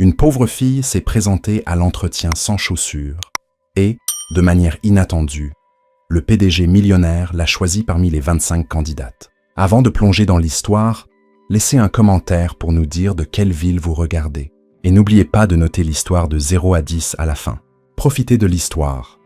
Une pauvre fille s'est présentée à l'entretien sans chaussures et, de manière inattendue, le PDG millionnaire l'a choisie parmi les 25 candidates. Avant de plonger dans l'histoire, laissez un commentaire pour nous dire de quelle ville vous regardez. Et n'oubliez pas de noter l'histoire de 0 à 10 à la fin. Profitez de l'histoire.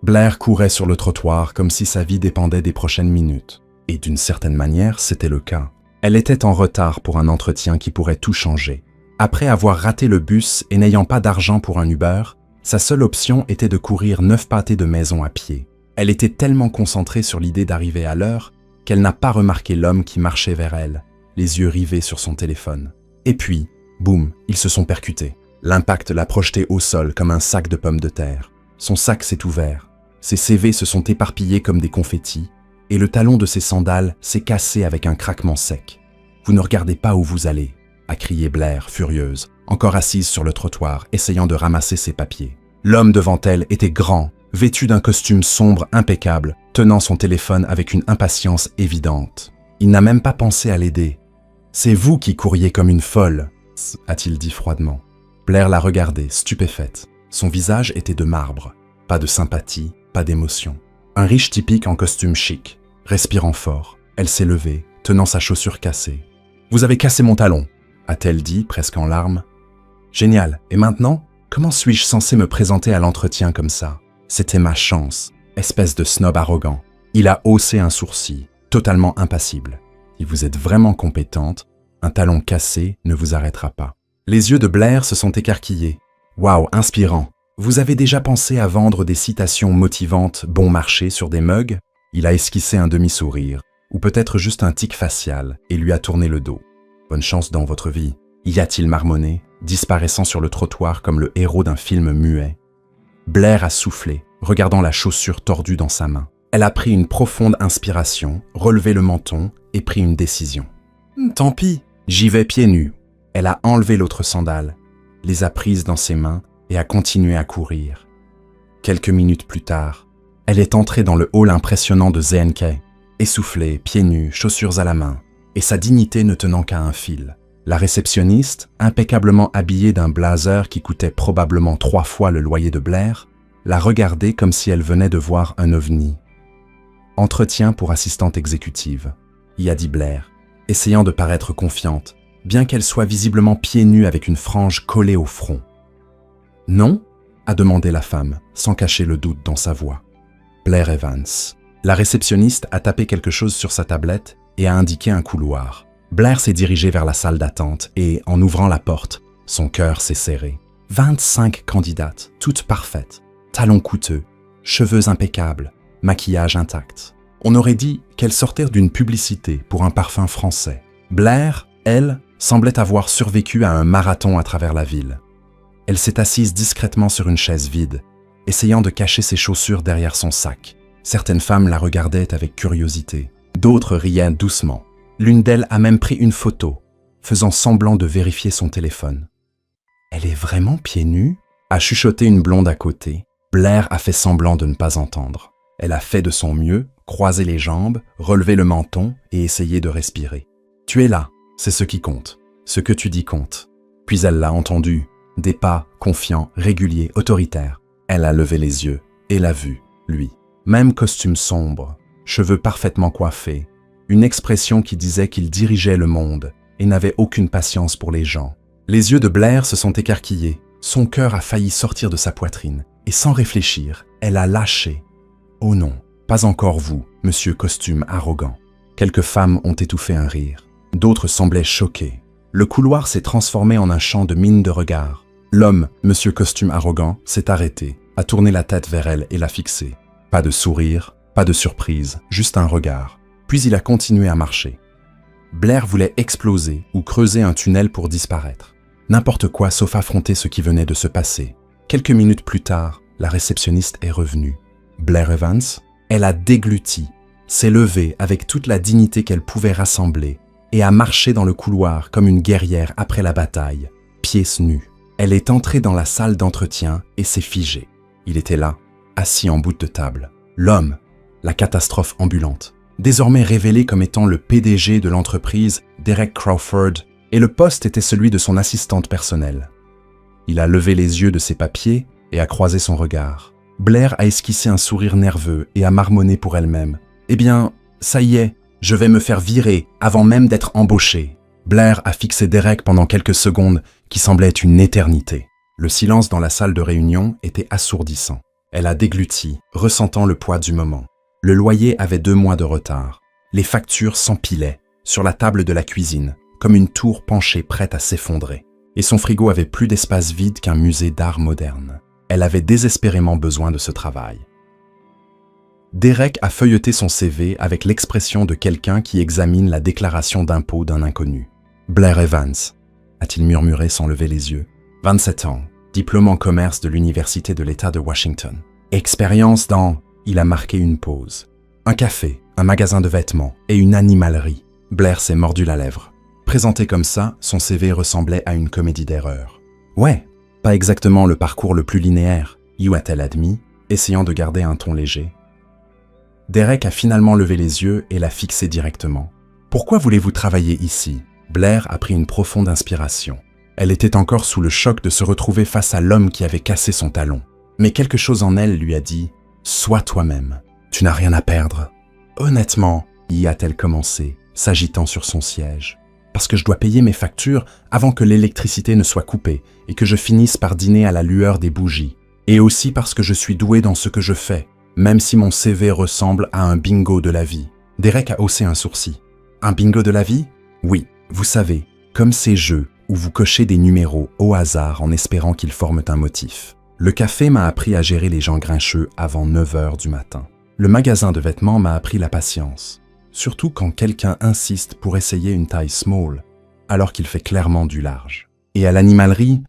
Blair courait sur le trottoir comme si sa vie dépendait des prochaines minutes. Et d'une certaine manière, c'était le cas. Elle était en retard pour un entretien qui pourrait tout changer. Après avoir raté le bus et n'ayant pas d'argent pour un Uber, sa seule option était de courir 9 pâtés de maison à pied. Elle était tellement concentrée sur l'idée d'arriver à l'heure qu'elle n'a pas remarqué l'homme qui marchait vers elle, les yeux rivés sur son téléphone. Et puis, boum, ils se sont percutés. L'impact l'a projeté au sol comme un sac de pommes de terre. Son sac s'est ouvert. Ses CV se sont éparpillés comme des confettis et le talon de ses sandales s'est cassé avec un craquement sec. « Vous ne regardez pas où vous allez », a crié Blair, furieuse, encore assise sur le trottoir, essayant de ramasser ses papiers. L'homme devant elle était grand, vêtu d'un costume sombre impeccable, tenant son téléphone avec une impatience évidente. Il n'a même pas pensé à l'aider. « C'est vous qui couriez comme une folle », a-t-il dit froidement. Blair l'a regardée, stupéfaite. Son visage était de marbre. Pas de sympathie, pas d'émotion. Un riche typique en costume chic. Respirant fort, elle s'est levée, tenant sa chaussure cassée. « Vous avez cassé mon talon », a-t-elle dit, presque en larmes. « Génial. Et maintenant, comment suis-je censé me présenter à l'entretien comme ça? C'était ma chance. Espèce de snob arrogant. » Il a haussé un sourcil, totalement impassible. « Si vous êtes vraiment compétente, un talon cassé ne vous arrêtera pas. » Les yeux de Blair se sont écarquillés. « Waouh, inspirant. Vous avez déjà pensé à vendre des citations motivantes bon marché sur des mugs ?» Il a esquissé un demi-sourire, ou peut-être juste un tic facial, et lui a tourné le dos. « Bonne chance dans votre vie. » Y a-t-il marmonné, disparaissant sur le trottoir comme le héros d'un film muet. Blair a soufflé, regardant la chaussure tordue dans sa main. Elle a pris une profonde inspiration, relevé le menton et pris une décision. « Tant pis, j'y vais pieds nus. » Elle a enlevé l'autre sandale, les a prises dans ses mains et a continué à courir. Quelques minutes plus tard, elle est entrée dans le hall impressionnant de ZNK, essoufflée, pieds nus, chaussures à la main, et sa dignité ne tenant qu'à un fil. La réceptionniste, impeccablement habillée d'un blazer qui coûtait probablement 3 fois le loyer de Blair, l'a regardée comme si elle venait de voir un ovni. « Entretien pour assistante exécutive », y a dit Blair, essayant de paraître confiante, bien qu'elle soit visiblement pieds nus avec une frange collée au front. « Non ?» a demandé la femme, sans cacher le doute dans sa voix. Blair Evans. La réceptionniste a tapé quelque chose sur sa tablette et a indiqué un couloir. Blair s'est dirigée vers la salle d'attente et, en ouvrant la porte, son cœur s'est serré. 25 candidates, toutes parfaites, talons coûteux, cheveux impeccables, maquillage intact. On aurait dit qu'elles sortaient d'une publicité pour un parfum français. Blair, elle, semblait avoir survécu à un marathon à travers la ville. Elle s'est assise discrètement sur une chaise vide, essayant de cacher ses chaussures derrière son sac. Certaines femmes la regardaient avec curiosité, d'autres riaient doucement. L'une d'elles a même pris une photo, faisant semblant de vérifier son téléphone. « Elle est vraiment pieds nus ?» a chuchoté une blonde à côté. Blair a fait semblant de ne pas entendre. Elle a fait de son mieux, croisé les jambes, relevé le menton et essayé de respirer. « Tu es là, c'est ce qui compte. Ce que tu dis compte. » Puis elle l'a entendu. Des pas, confiants, réguliers, autoritaires. Elle a levé les yeux et l'a vu, lui. Même costume sombre, cheveux parfaitement coiffés, une expression qui disait qu'il dirigeait le monde et n'avait aucune patience pour les gens. Les yeux de Blair se sont écarquillés. Son cœur a failli sortir de sa poitrine. Et sans réfléchir, elle a lâché. « Oh non, pas encore vous, monsieur costume arrogant. » Quelques femmes ont étouffé un rire. D'autres semblaient choquées. Le couloir s'est transformé en un champ de mines de regard. L'homme, monsieur costume arrogant, s'est arrêté, a tourné la tête vers elle et l'a fixée. Pas de sourire, pas de surprise, juste un regard. Puis il a continué à marcher. Blair voulait exploser ou creuser un tunnel pour disparaître. N'importe quoi sauf affronter ce qui venait de se passer. Quelques minutes plus tard, la réceptionniste est revenue. Blair Evans, elle a dégluti, s'est levée avec toute la dignité qu'elle pouvait rassembler et a marché dans le couloir comme une guerrière après la bataille, pieds nus. Elle est entrée dans la salle d'entretien et s'est figée. Il était là, assis en bout de table. L'homme, la catastrophe ambulante, désormais révélé comme étant le PDG de l'entreprise Derek Crawford, et le poste était celui de son assistante personnelle. Il a levé les yeux de ses papiers et a croisé son regard. Blair a esquissé un sourire nerveux et a marmonné pour elle-même. « Eh bien, ça y est, je vais me faire virer avant même d'être embauché. » Blair a fixé Derek pendant quelques secondes qui semblaient être une éternité. Le silence dans la salle de réunion était assourdissant. Elle a dégluti, ressentant le poids du moment. Le loyer avait 2 mois de retard. Les factures s'empilaient sur la table de la cuisine, comme une tour penchée prête à s'effondrer. Et son frigo avait plus d'espace vide qu'un musée d'art moderne. Elle avait désespérément besoin de ce travail. Derek a feuilleté son CV avec l'expression de quelqu'un qui examine la déclaration d'impôt d'un inconnu. « Blair Evans », a-t-il murmuré sans lever les yeux. 27 ans, diplôme en commerce de l'Université de l'État de Washington. Expérience dans... Il a marqué une pause. Un café, un magasin de vêtements et une animalerie. Blair s'est mordu la lèvre. Présenté comme ça, son CV ressemblait à une comédie d'erreur. Ouais, pas exactement le parcours le plus linéaire, y a-t-elle admis, essayant de garder un ton léger. Derek a finalement levé les yeux et l'a fixé directement. « Pourquoi voulez-vous travailler ici ?» Blair a pris une profonde inspiration. Elle était encore sous le choc de se retrouver face à l'homme qui avait cassé son talon. Mais quelque chose en elle lui a dit « Sois toi-même, tu n'as rien à perdre. » Honnêtement, y a-t-elle commencé, s'agitant sur son siège. Parce que je dois payer mes factures avant que l'électricité ne soit coupée et que je finisse par dîner à la lueur des bougies. Et aussi parce que je suis doué dans ce que je fais, même si mon CV ressemble à un bingo de la vie. Derek a haussé un sourcil. Un bingo de la vie? Oui, vous savez, comme ces jeux où vous cochez des numéros au hasard en espérant qu'ils forment un motif. Le café m'a appris à gérer les gens grincheux avant 9 h du matin. Le magasin de vêtements m'a appris la patience. Surtout quand quelqu'un insiste pour essayer une taille small, alors qu'il fait clairement du large. Et à l'animalerie,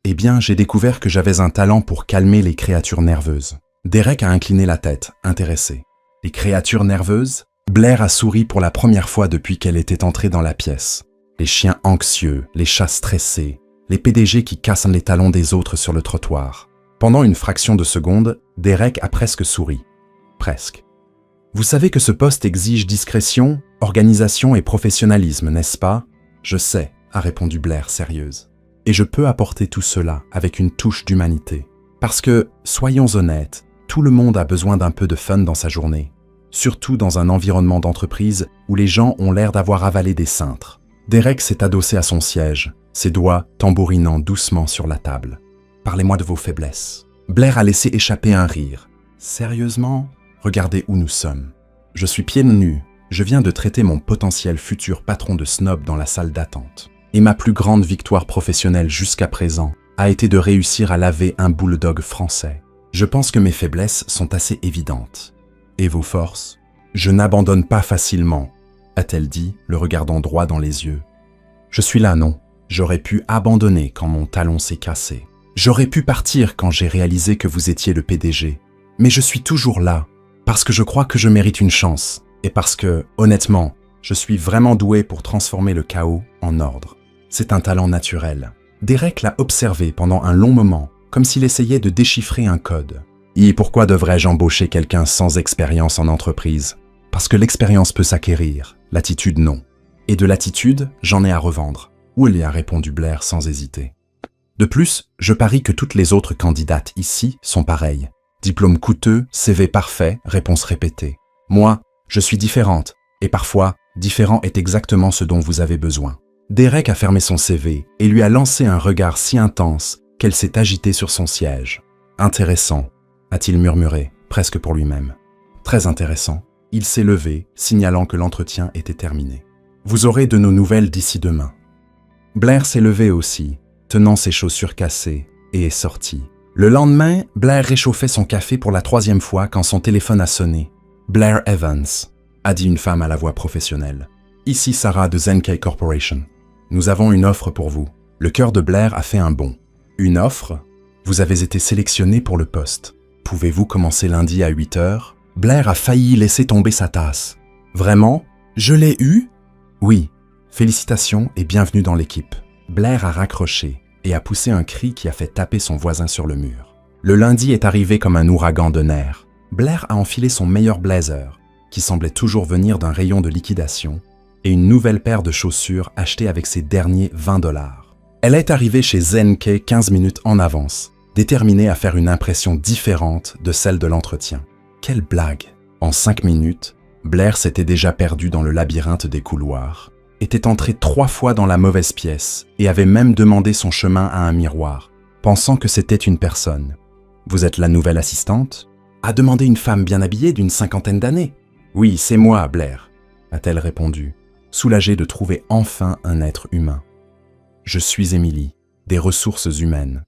eh bien, j'ai découvert que j'avais un talent pour calmer les créatures nerveuses. Derek a incliné la tête, intéressé. Les créatures nerveuses? Blair a souri pour la première fois depuis qu'elle était entrée dans la pièce. Les chiens anxieux, les chats stressés, les PDG qui cassent les talons des autres sur le trottoir. Pendant une fraction de seconde, Derek a presque souri. Presque. Vous savez que ce poste exige discrétion, organisation et professionnalisme, n'est-ce pas? Je sais, a répondu Blair sérieuse. Et je peux apporter tout cela avec une touche d'humanité. Parce que, soyons honnêtes, tout le monde a besoin d'un peu de fun dans sa journée. Surtout dans un environnement d'entreprise où les gens ont l'air d'avoir avalé des cintres. Derek s'est adossé à son siège, ses doigts tambourinant doucement sur la table. « Parlez-moi de vos faiblesses. » Blair a laissé échapper un rire. « Sérieusement? Regardez où nous sommes. Je suis pieds nus. Je viens de traiter mon potentiel futur patron de snob dans la salle d'attente. Et ma plus grande victoire professionnelle jusqu'à présent a été de réussir à laver un bulldog français. Je pense que mes faiblesses sont assez évidentes. Et vos forces? Je n'abandonne pas facilement, a-t-elle dit, le regardant droit dans les yeux. Je suis là, non? J'aurais pu abandonner quand mon talon s'est cassé. J'aurais pu partir quand j'ai réalisé que vous étiez le PDG. Mais je suis toujours là, parce que je crois que je mérite une chance, et parce que, honnêtement, je suis vraiment doué pour transformer le chaos en ordre. C'est un talent naturel. Derek l'a observé pendant un long moment, comme s'il essayait de déchiffrer un code. Et pourquoi devrais-je embaucher quelqu'un sans expérience en entreprise? Parce que l'expérience peut s'acquérir, l'attitude non. Et de l'attitude, j'en ai à revendre. Oui, a répondu Blair sans hésiter. De plus, je parie que toutes les autres candidates ici sont pareilles. Diplôme coûteux, CV parfait, réponse répétée. Moi, je suis différente, et parfois, différent est exactement ce dont vous avez besoin. Derek a fermé son CV et lui a lancé un regard si intense qu'elle s'est agitée sur son siège. Intéressant, a-t-il murmuré, presque pour lui-même. Très intéressant. Il s'est levé, signalant que l'entretien était terminé. Vous aurez de nos nouvelles d'ici demain. Blair s'est levé aussi, tenant ses chaussures cassées, et est sorti. Le lendemain, Blair réchauffait son café pour la 3e fois quand son téléphone a sonné. Blair Evans, a dit une femme à la voix professionnelle. Ici Sarah de Zenkai Corporation. Nous avons une offre pour vous. Le cœur de Blair a fait un bond. Une offre? Vous avez été sélectionné pour le poste. Pouvez-vous commencer lundi à 8 h? Blair a failli laisser tomber sa tasse. Vraiment? Je l'ai eu? Oui. Félicitations et bienvenue dans l'équipe. Blair a raccroché et a poussé un cri qui a fait taper son voisin sur le mur. Le lundi est arrivé comme un ouragan de nerfs. Blair a enfilé son meilleur blazer, qui semblait toujours venir d'un rayon de liquidation, et une nouvelle paire de chaussures achetée avec ses derniers 20 $. Elle est arrivée chez ZNK 15 minutes en avance, déterminée à faire une impression différente de celle de l'entretien. Quelle blague! En 5 minutes, Blair s'était déjà perdue dans le labyrinthe des couloirs, était entrée 3 fois dans la mauvaise pièce et avait même demandé son chemin à un miroir, pensant que c'était une personne. « Vous êtes la nouvelle assistante ?» a demandé une femme bien habillée d'une 50aine d'années. « Oui, c'est moi, Blair », a-t-elle répondu, soulagée de trouver enfin un être humain. « Je suis Emily, des ressources humaines.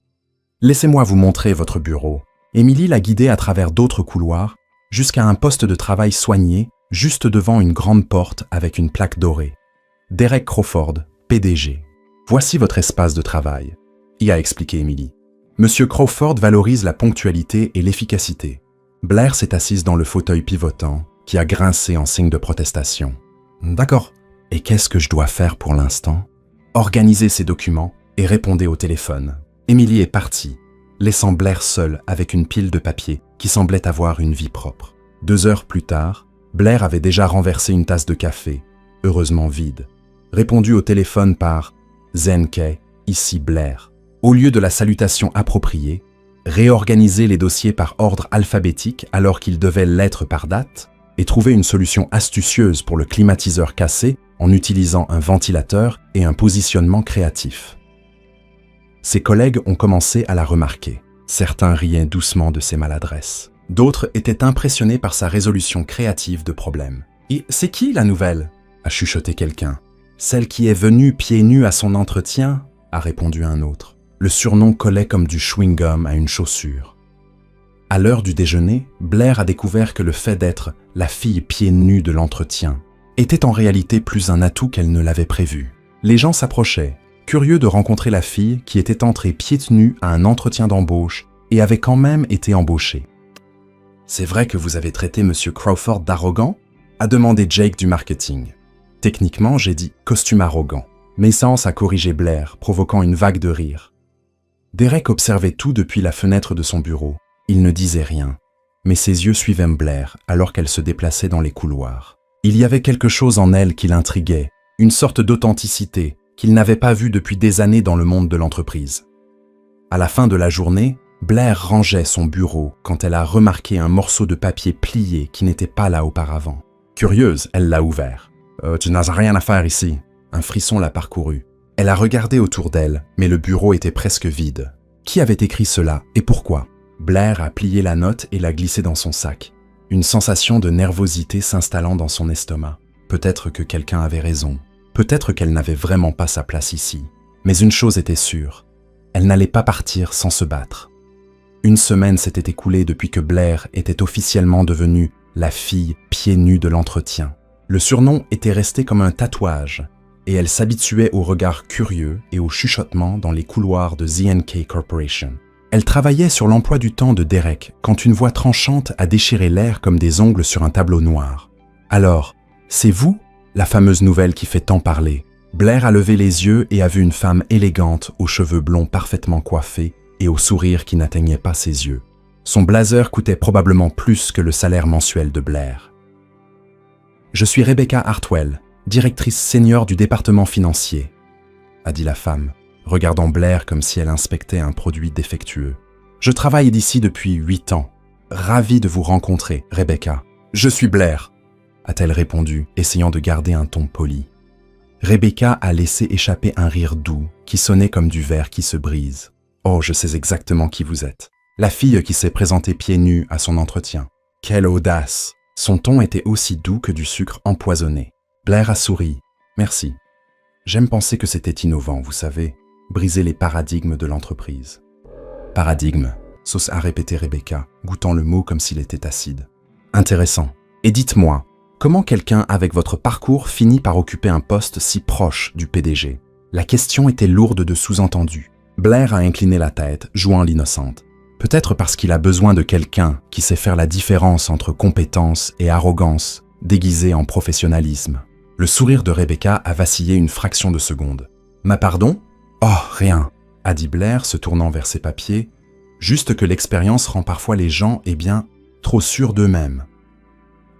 Laissez-moi vous montrer votre bureau. » Emily l'a guidée à travers d'autres couloirs jusqu'à un poste de travail soigné juste devant une grande porte avec une plaque dorée. « Derek Crawford, PDG. Voici votre espace de travail », y a expliqué Emily. Monsieur Crawford valorise la ponctualité et l'efficacité. Blair s'est assise dans le fauteuil pivotant qui a grincé en signe de protestation. « D'accord. Et qu'est-ce que je dois faire pour l'instant ?» Organisez ses documents et répondez au téléphone. Emily est partie, laissant Blair seule avec une pile de papier qui semblait avoir une vie propre. 2 heures plus tard, Blair avait déjà renversé une tasse de café, heureusement vide. Répondu au téléphone par « ZNK, ici Blair ». Au lieu de la salutation appropriée, réorganiser les dossiers par ordre alphabétique alors qu'ils devaient l'être par date, et trouver une solution astucieuse pour le climatiseur cassé en utilisant un ventilateur et un positionnement créatif. Ses collègues ont commencé à la remarquer. Certains riaient doucement de ses maladresses. D'autres étaient impressionnés par sa résolution créative de problèmes. « Et c'est qui la nouvelle ?» a chuchoté quelqu'un. « Celle qui est venue pieds nus à son entretien ?» a répondu un autre. Le surnom collait comme du chewing-gum à une chaussure. À l'heure du déjeuner, Blair a découvert que le fait d'être la fille pieds nus de l'entretien était en réalité plus un atout qu'elle ne l'avait prévu. Les gens s'approchaient, curieux de rencontrer la fille qui était entrée pieds nus à un entretien d'embauche et avait quand même été embauchée. « C'est vrai que vous avez traité M. Crawford d'arrogant ?» a demandé Jake du marketing. Techniquement, j'ai dit « costume arrogant ». Maysance a corrigé Blair, provoquant une vague de rire. Derek observait tout depuis la fenêtre de son bureau. Il ne disait rien, mais ses yeux suivaient Blair alors qu'elle se déplaçait dans les couloirs. Il y avait quelque chose en elle qui l'intriguait, une sorte d'authenticité qu'il n'avait pas vue depuis des années dans le monde de l'entreprise. À la fin de la journée, Blair rangeait son bureau quand elle a remarqué un morceau de papier plié qui n'était pas là auparavant. Curieuse, elle l'a ouvert. « Tu n'as rien à faire ici ». Un frisson l'a parcourue. Elle a regardé autour d'elle, mais le bureau était presque vide. Qui avait écrit cela et pourquoi? Blair a plié la note et l'a glissée dans son sac. Une sensation de nervosité s'installant dans son estomac. Peut-être que quelqu'un avait raison. Peut-être qu'elle n'avait vraiment pas sa place ici. Mais une chose était sûre. Elle n'allait pas partir sans se battre. Une semaine s'était écoulée depuis que Blair était officiellement devenue la fille pieds nus de l'entretien. Le surnom était resté comme un tatouage, et elle s'habituait aux regards curieux et aux chuchotements dans les couloirs de ZNK Corporation. Elle travaillait sur l'emploi du temps de Derek quand une voix tranchante a déchiré l'air comme des ongles sur un tableau noir. « Alors, c'est vous, la fameuse nouvelle qui fait tant parler ?» Blair a levé les yeux et a vu une femme élégante aux cheveux blonds parfaitement coiffés et au sourire qui n'atteignait pas ses yeux. Son blazer coûtait probablement plus que le salaire mensuel de Blair. « Je suis Rebecca Hartwell, directrice senior du département financier, » a dit la femme, regardant Blair comme si elle inspectait un produit défectueux. « Je travaille d'ici depuis 8 ans. Ravie de vous rencontrer, Rebecca. Je suis Blair, » a-t-elle répondu, essayant de garder un ton poli. Rebecca a laissé échapper un rire doux qui sonnait comme du verre qui se brise. « Oh, je sais exactement qui vous êtes. La fille qui s'est présentée pieds nus à son entretien. Quelle audace !» Son ton était aussi doux que du sucre empoisonné. Blair a souri. « Merci. J'aime penser que c'était innovant, vous savez, briser les paradigmes de l'entreprise. »« Paradigme », a répété Rebecca, goûtant le mot comme s'il était acide. « Intéressant. Et dites-moi, comment quelqu'un avec votre parcours finit par occuper un poste si proche du PDG ?» La question était lourde de sous-entendus. Blair a incliné la tête, jouant l'innocente. Peut-être parce qu'il a besoin de quelqu'un qui sait faire la différence entre compétence et arrogance, déguisée en professionnalisme. Le sourire de Rebecca a vacillé une fraction de seconde. « Ma pardon ? Oh, rien !» a dit Blair, se tournant vers ses papiers. « Juste que l'expérience rend parfois les gens, trop sûrs d'eux-mêmes. »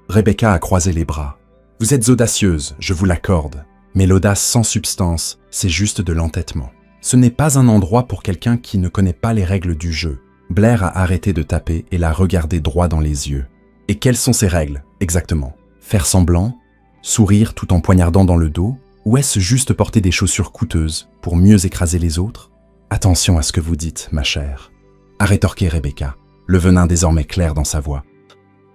Rebecca a croisé les bras. « Vous êtes audacieuse, je vous l'accorde. Mais l'audace sans substance, c'est juste de l'entêtement. Ce n'est pas un endroit pour quelqu'un qui ne connaît pas les règles du jeu. Blair a arrêté de taper et l'a regardé droit dans les yeux. Et quelles sont ces règles, exactement? Faire semblant? Sourire tout en poignardant dans le dos? Ou est-ce juste porter des chaussures coûteuses pour mieux écraser les autres? Attention à ce que vous dites, ma chère, a rétorqué Rebecca, le venin désormais clair dans sa voix.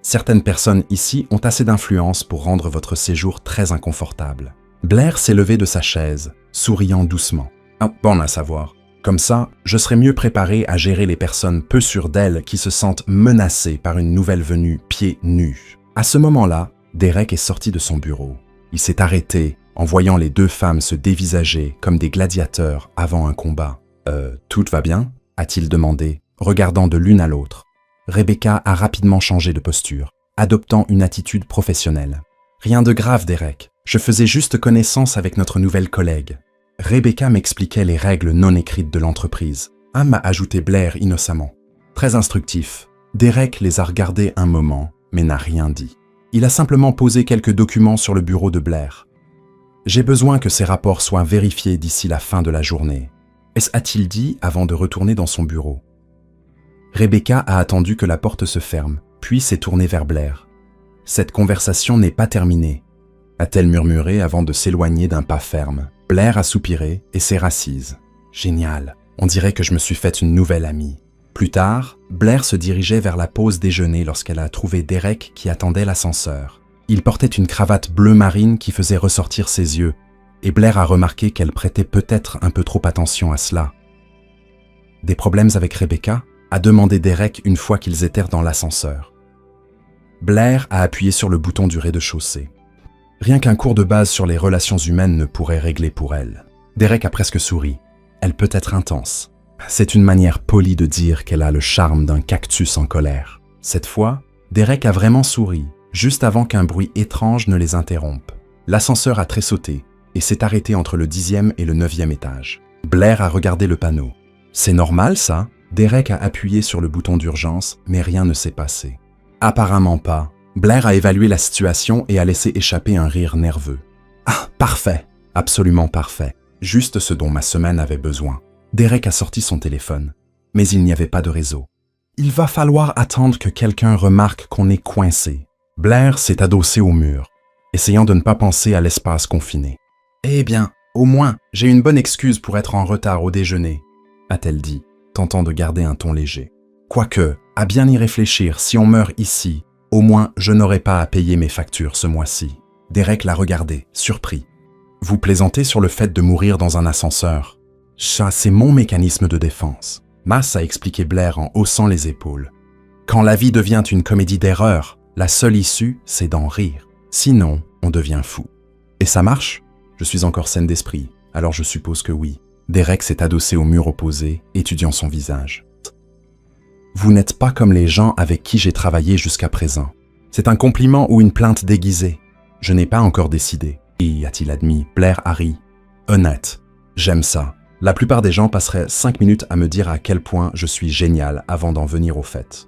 Certaines personnes ici ont assez d'influence pour rendre votre séjour très inconfortable. Blair s'est levé de sa chaise, souriant doucement. Ah, bon à savoir. Comme ça, je serai mieux préparé à gérer les personnes peu sûres d'elles qui se sentent menacées par une nouvelle venue pieds nus. À ce moment-là, Derek est sorti de son bureau. Il s'est arrêté en voyant les deux femmes se dévisager comme des gladiateurs avant un combat. Tout va bien ?» a-t-il demandé, regardant de l'une à l'autre. Rebecca a rapidement changé de posture, adoptant une attitude professionnelle. « Rien de grave, Derek. Je faisais juste connaissance avec notre nouvelle collègue. » Rebecca m'expliquait les règles non écrites de l'entreprise. « m'a ajouté Blair innocemment. Très instructif. Derek les a regardés un moment, mais n'a rien dit. Il a simplement posé quelques documents sur le bureau de Blair. J'ai besoin que ces rapports soient vérifiés d'ici la fin de la journée. A-t-il dit avant de retourner dans son bureau. Rebecca a attendu que la porte se ferme, puis s'est tournée vers Blair. « Cette conversation n'est pas terminée », a-t-elle murmuré avant de s'éloigner d'un pas ferme. Blair a soupiré et s'est rassise. « Génial, on dirait que je me suis faite une nouvelle amie. » Plus tard, Blair se dirigeait vers la pause déjeuner lorsqu'elle a trouvé Derek qui attendait l'ascenseur. Il portait une cravate bleu marine qui faisait ressortir ses yeux, et Blair a remarqué qu'elle prêtait peut-être un peu trop attention à cela. « Des problèmes avec Rebecca ?» a demandé Derek une fois qu'ils étaient dans l'ascenseur. Blair a appuyé sur le bouton du rez-de-chaussée. Rien qu'un cours de base sur les relations humaines ne pourrait régler pour elle. Derek a presque souri. Elle peut être intense. C'est une manière polie de dire qu'elle a le charme d'un cactus en colère. Cette fois, Derek a vraiment souri, juste avant qu'un bruit étrange ne les interrompe. L'ascenseur a tressauté et s'est arrêté entre le 10e et le 9e étage. Blair a regardé le panneau. « C'est normal, ça ?» Derek a appuyé sur le bouton d'urgence, mais rien ne s'est passé. Apparemment pas. Blair a évalué la situation et a laissé échapper un rire nerveux. « Ah, parfait, absolument parfait. Juste ce dont ma semaine avait besoin. » Derek a sorti son téléphone, mais il n'y avait pas de réseau. « Il va falloir attendre que quelqu'un remarque qu'on est coincé. » Blair s'est adossé au mur, essayant de ne pas penser à l'espace confiné. « Eh bien, au moins, j'ai une bonne excuse pour être en retard au déjeuner, » a-t-elle dit, tentant de garder un ton léger. Quoique, à bien y réfléchir, si on meurt ici, au moins je n'aurai pas à payer mes factures ce mois-ci. Derek l'a regardé, surpris. Vous plaisantez sur le fait de mourir dans un ascenseur. Ça, c'est mon mécanisme de défense. Mass a expliqué Blair en haussant les épaules. Quand la vie devient une comédie d'erreur, la seule issue, c'est d'en rire. Sinon, on devient fou. Et ça marche? Je suis encore saine d'esprit, alors je suppose que oui. Derek s'est adossé au mur opposé, étudiant son visage. Vous n'êtes pas comme les gens avec qui j'ai travaillé jusqu'à présent. C'est un compliment ou une plainte déguisée. Je n'ai pas encore décidé. Et a-t-il admis, Blair a ri. Honnête, j'aime ça. La plupart des gens passeraient 5 minutes à me dire à quel point je suis génial avant d'en venir au fait.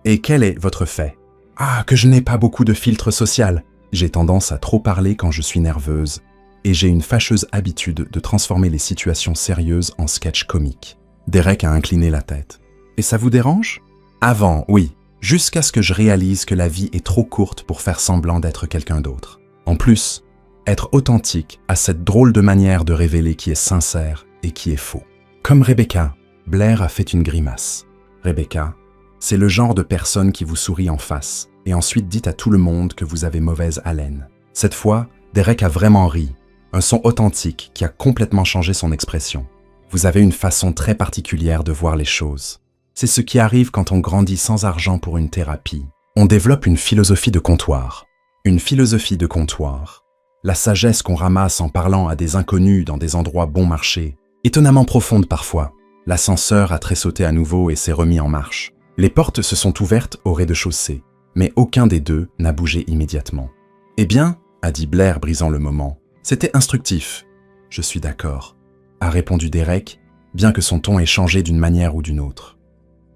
Et quel est votre fait? Ah, que je n'ai pas beaucoup de filtre social. J'ai tendance à trop parler quand je suis nerveuse. Et j'ai une fâcheuse habitude de transformer les situations sérieuses en sketch comique. Derek a incliné la tête. Et ça vous dérange? Avant, oui. Jusqu'à ce que je réalise que la vie est trop courte pour faire semblant d'être quelqu'un d'autre. En plus, être authentique a cette drôle de manière de révéler qui est sincère et qui est faux. Comme Rebecca, Blair a fait une grimace. Rebecca, c'est le genre de personne qui vous sourit en face et ensuite dit à tout le monde que vous avez mauvaise haleine. Cette fois, Derek a vraiment ri. Un son authentique qui a complètement changé son expression. Vous avez une façon très particulière de voir les choses. C'est ce qui arrive quand on grandit sans argent pour une thérapie. On développe une philosophie de comptoir. Une philosophie de comptoir. La sagesse qu'on ramasse en parlant à des inconnus dans des endroits bon marché. Étonnamment profonde parfois. L'ascenseur a tressauté à nouveau et s'est remis en marche. Les portes se sont ouvertes au rez-de-chaussée, mais aucun des deux n'a bougé immédiatement. « Eh bien, » a dit Blair brisant le moment, « c'était instructif. »« Je suis d'accord, » a répondu Derek, bien que son ton ait changé d'une manière ou d'une autre.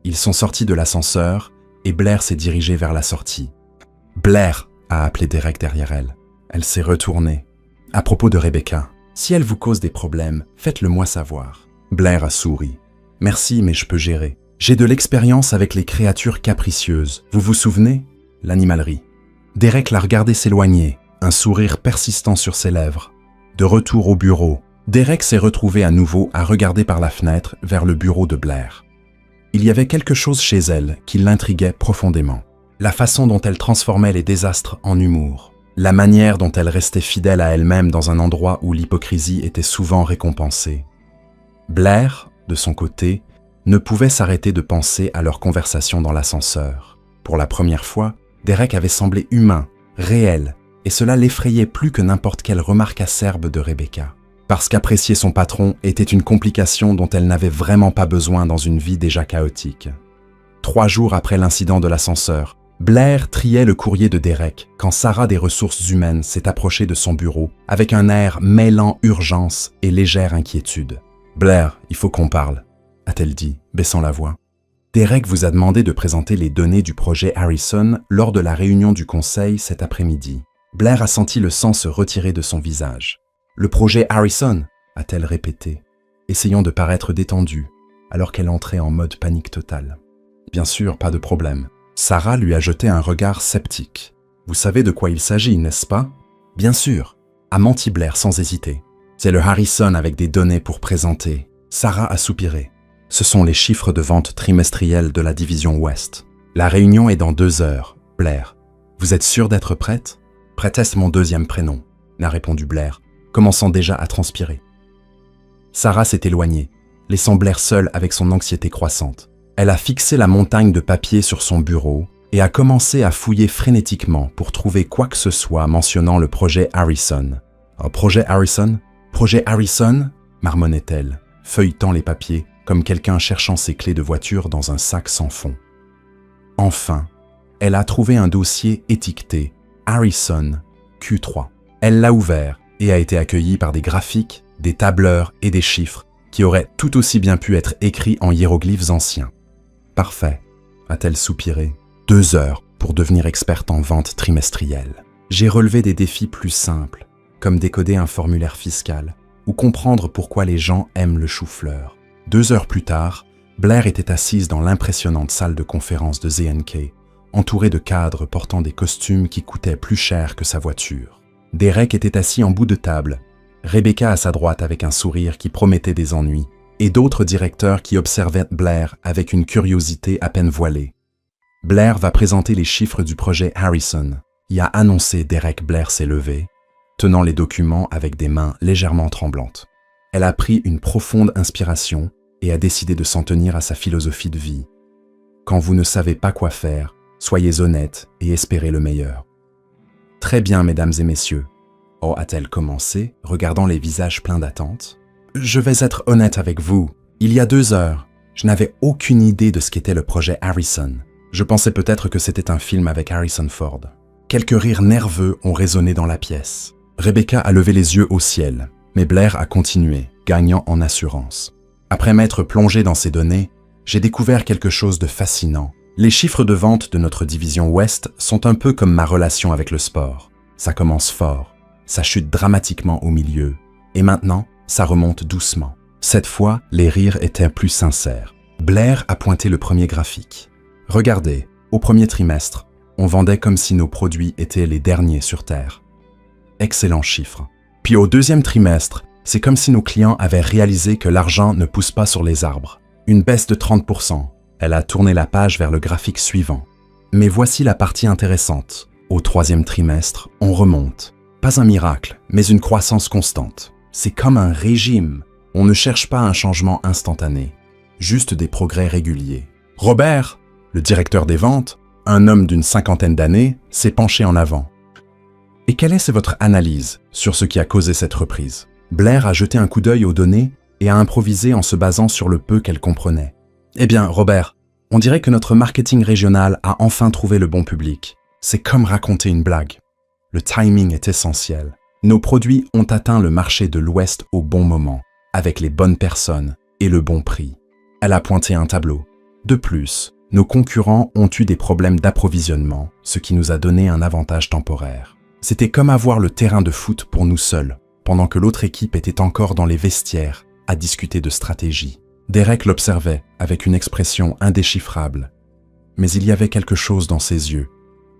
Ils sont sortis de l'ascenseur et Blair s'est dirigé vers la sortie. « Blair !» a appelé Derek derrière elle. Elle s'est retournée. À propos de Rebecca, si elle vous cause des problèmes, faites-le moi savoir. Blair a souri. Merci, mais je peux gérer. J'ai de l'expérience avec les créatures capricieuses. Vous vous souvenez? L'animalerie. Derek l'a regardé s'éloigner, un sourire persistant sur ses lèvres. De retour au bureau, Derek s'est retrouvé à nouveau à regarder par la fenêtre vers le bureau de Blair. Il y avait quelque chose chez elle qui l'intriguait profondément. La façon dont elle transformait les désastres en humour. La manière dont elle restait fidèle à elle-même dans un endroit où l'hypocrisie était souvent récompensée. Blair, de son côté, ne pouvait s'arrêter de penser à leur conversation dans l'ascenseur. Pour la première fois, Derek avait semblé humain, réel, et cela l'effrayait plus que n'importe quelle remarque acerbe de Rebecca. Parce qu'apprécier son patron était une complication dont elle n'avait vraiment pas besoin dans une vie déjà chaotique. 3 jours après l'incident de l'ascenseur, Blair triait le courrier de Derek quand Sarah des ressources humaines s'est approchée de son bureau avec un air mêlant urgence et légère inquiétude. « Blair, il faut qu'on parle », a-t-elle dit, baissant la voix. Derek vous a demandé de présenter les données du projet Harrison lors de la réunion du conseil cet après-midi. Blair a senti le sang se retirer de son visage. « Le projet Harrison » a-t-elle répété, essayant de paraître détendue, alors qu'elle entrait en mode panique totale. Bien sûr, pas de problème. Sarah lui a jeté un regard sceptique. « Vous savez de quoi il s'agit, n'est-ce pas ?»« Bien sûr », a menti Blair sans hésiter. « C'est le Harrison avec des données pour présenter. » Sarah a soupiré. « Ce sont les chiffres de vente trimestriels de la division Ouest. La réunion est dans 2 heures. Blair, vous êtes sûre d'être prête ?»« Prête est mon 2e prénom », n'a répondu Blair, commençant déjà à transpirer. Sarah s'est éloignée, laissant Blair seule avec son anxiété croissante. Elle a fixé la montagne de papier sur son bureau et a commencé à fouiller frénétiquement pour trouver quoi que ce soit mentionnant le projet Harrison. « Un projet Harrison ? Projet Harrison ?» marmonnait-elle, feuilletant les papiers comme quelqu'un cherchant ses clés de voiture dans un sac sans fond. Enfin, elle a trouvé un dossier étiqueté Harrison Q3. Elle l'a ouvert et a été accueillie par des graphiques, des tableurs et des chiffres qui auraient tout aussi bien pu être écrits en hiéroglyphes anciens. « Parfait », a-t-elle soupiré. 2 heures pour devenir experte en vente trimestrielle. J'ai relevé des défis plus simples, comme décoder un formulaire fiscal ou comprendre pourquoi les gens aiment le chou-fleur. 2 heures plus tard, Blair était assise dans l'impressionnante salle de conférence de ZNK, entourée de cadres portant des costumes qui coûtaient plus cher que sa voiture. Derek était assis en bout de table, Rebecca à sa droite avec un sourire qui promettait des ennuis, et d'autres directeurs qui observaient Blair avec une curiosité à peine voilée. Blair va présenter les chiffres du projet Harrison, y a annoncé Derek. Blair s'est levé, tenant les documents avec des mains légèrement tremblantes. Elle a pris une profonde inspiration et a décidé de s'en tenir à sa philosophie de vie. Quand vous ne savez pas quoi faire, soyez honnête et espérez le meilleur. « Très bien, mesdames et messieurs. » Oh, a-t-elle commencé, regardant les visages pleins d'attente. « Je vais être honnête avec vous. Il y a 2 heures, je n'avais aucune idée de ce qu'était le projet Harrison. Je pensais peut-être que c'était un film avec Harrison Ford. » Quelques rires nerveux ont résonné dans la pièce. Rebecca a levé les yeux au ciel, mais Blair a continué, gagnant en assurance. « Après m'être plongé dans ces données, j'ai découvert quelque chose de fascinant. Les chiffres de vente de notre division Ouest sont un peu comme ma relation avec le sport. Ça commence fort, ça chute dramatiquement au milieu, et maintenant, ça remonte doucement. Cette fois, les rires étaient plus sincères. Blair a pointé le premier graphique. « Regardez, au premier trimestre, on vendait comme si nos produits étaient les derniers sur Terre. Excellent chiffre. Puis au 2e trimestre, c'est comme si nos clients avaient réalisé que l'argent ne pousse pas sur les arbres. Une baisse de 30%. Elle a tourné la page vers le graphique suivant. Mais voici la partie intéressante. Au 3e trimestre, on remonte. Pas un miracle, mais une croissance constante. C'est comme un régime. On ne cherche pas un changement instantané, juste des progrès réguliers. Robert, le directeur des ventes, un homme d'une 50aine d'années, s'est penché en avant. Et quelle est votre analyse sur ce qui a causé cette reprise? Blair a jeté un coup d'œil aux données et a improvisé en se basant sur le peu qu'elle comprenait. Eh bien, Robert, on dirait que notre marketing régional a enfin trouvé le bon public. C'est comme raconter une blague. Le timing est essentiel. Nos produits ont atteint le marché de l'Ouest au bon moment, avec les bonnes personnes et le bon prix. Elle a pointé un tableau. De plus, nos concurrents ont eu des problèmes d'approvisionnement, ce qui nous a donné un avantage temporaire. C'était comme avoir le terrain de foot pour nous seuls, pendant que l'autre équipe était encore dans les vestiaires à discuter de stratégie. Derek l'observait avec une expression indéchiffrable. Mais il y avait quelque chose dans ses yeux,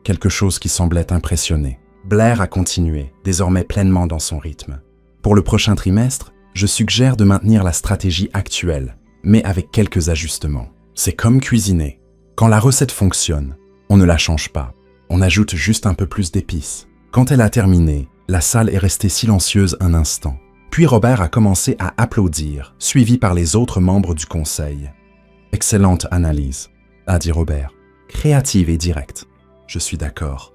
quelque chose qui semblait impressionner. Blair a continué, désormais pleinement dans son rythme. Pour le prochain trimestre, je suggère de maintenir la stratégie actuelle, mais avec quelques ajustements. C'est comme cuisiner. Quand la recette fonctionne, on ne la change pas. On ajoute juste un peu plus d'épices. Quand elle a terminé, la salle est restée silencieuse un instant. Puis Robert a commencé à applaudir, suivi par les autres membres du conseil. « Excellente analyse », a dit Robert. « Créative et directe. » « Je suis d'accord »,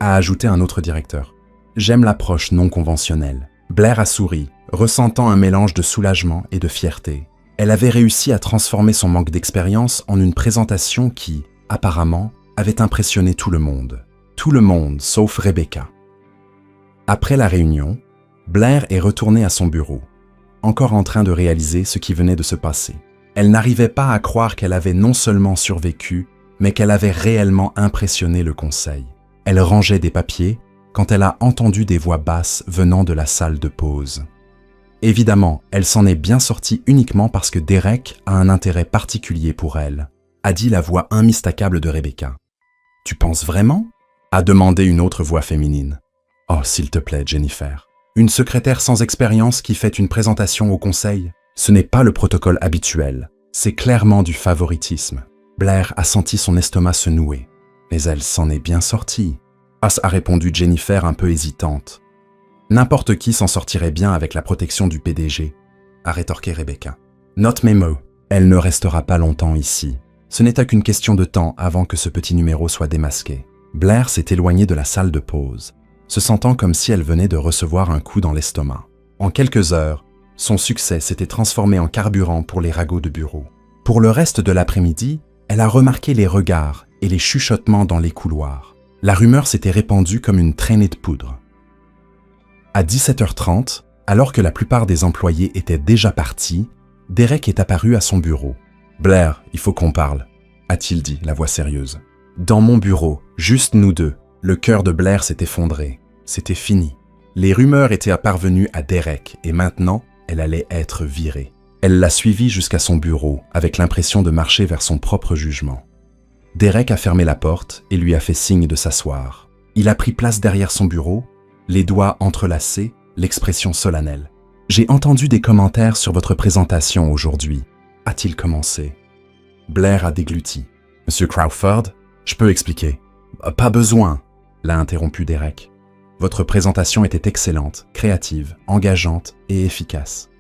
a ajouté un autre directeur. « J'aime l'approche non conventionnelle. » Blair a souri, ressentant un mélange de soulagement et de fierté. Elle avait réussi à transformer son manque d'expérience en une présentation qui, apparemment, avait impressionné tout le monde. Tout le monde, sauf Rebecca. Après la réunion, Blair est retournée à son bureau, encore en train de réaliser ce qui venait de se passer. Elle n'arrivait pas à croire qu'elle avait non seulement survécu, mais qu'elle avait réellement impressionné le conseil. Elle rangeait des papiers quand elle a entendu des voix basses venant de la salle de pause. Évidemment, elle s'en est bien sortie uniquement parce que Derek a un intérêt particulier pour elle, a dit la voix immistakable de Rebecca. « Tu penses vraiment ?» a demandé une autre voix féminine. « Oh, s'il te plaît, Jennifer. Une secrétaire sans expérience qui fait une présentation au conseil, ce n'est pas le protocole habituel. C'est clairement du favoritisme. » Blair a senti son estomac se nouer. Mais elle s'en est bien sortie. A répondu Jennifer un peu hésitante. N'importe qui s'en sortirait bien avec la protection du PDG, a rétorqué Rebecca. Note memo, elle ne restera pas longtemps ici. Ce n'était qu'une question de temps avant que ce petit numéro soit démasqué. Blair s'est éloignée de la salle de pause, se sentant comme si elle venait de recevoir un coup dans l'estomac. En quelques heures, son succès s'était transformé en carburant pour les ragots de bureau. Pour le reste de l'après-midi, elle a remarqué les regards et les chuchotements dans les couloirs. La rumeur s'était répandue comme une traînée de poudre. À 17h30, alors que la plupart des employés étaient déjà partis, Derek est apparu à son bureau. « Blair, il faut qu'on parle », a-t-il dit, la voix sérieuse. Dans mon bureau, juste nous deux, le cœur de Blair s'est effondré. C'était fini. Les rumeurs étaient parvenues à Derek et maintenant, elle allait être virée. Elle l'a suivi jusqu'à son bureau, avec l'impression de marcher vers son propre jugement. Derek a fermé la porte et lui a fait signe de s'asseoir. Il a pris place derrière son bureau, les doigts entrelacés, l'expression solennelle. « J'ai entendu des commentaires sur votre présentation aujourd'hui », a-t-il commencé. Blair a dégluti. « Monsieur Crawford, je peux expliquer. »« Pas besoin », l'a interrompu Derek. « Votre présentation était excellente, créative, engageante et efficace. »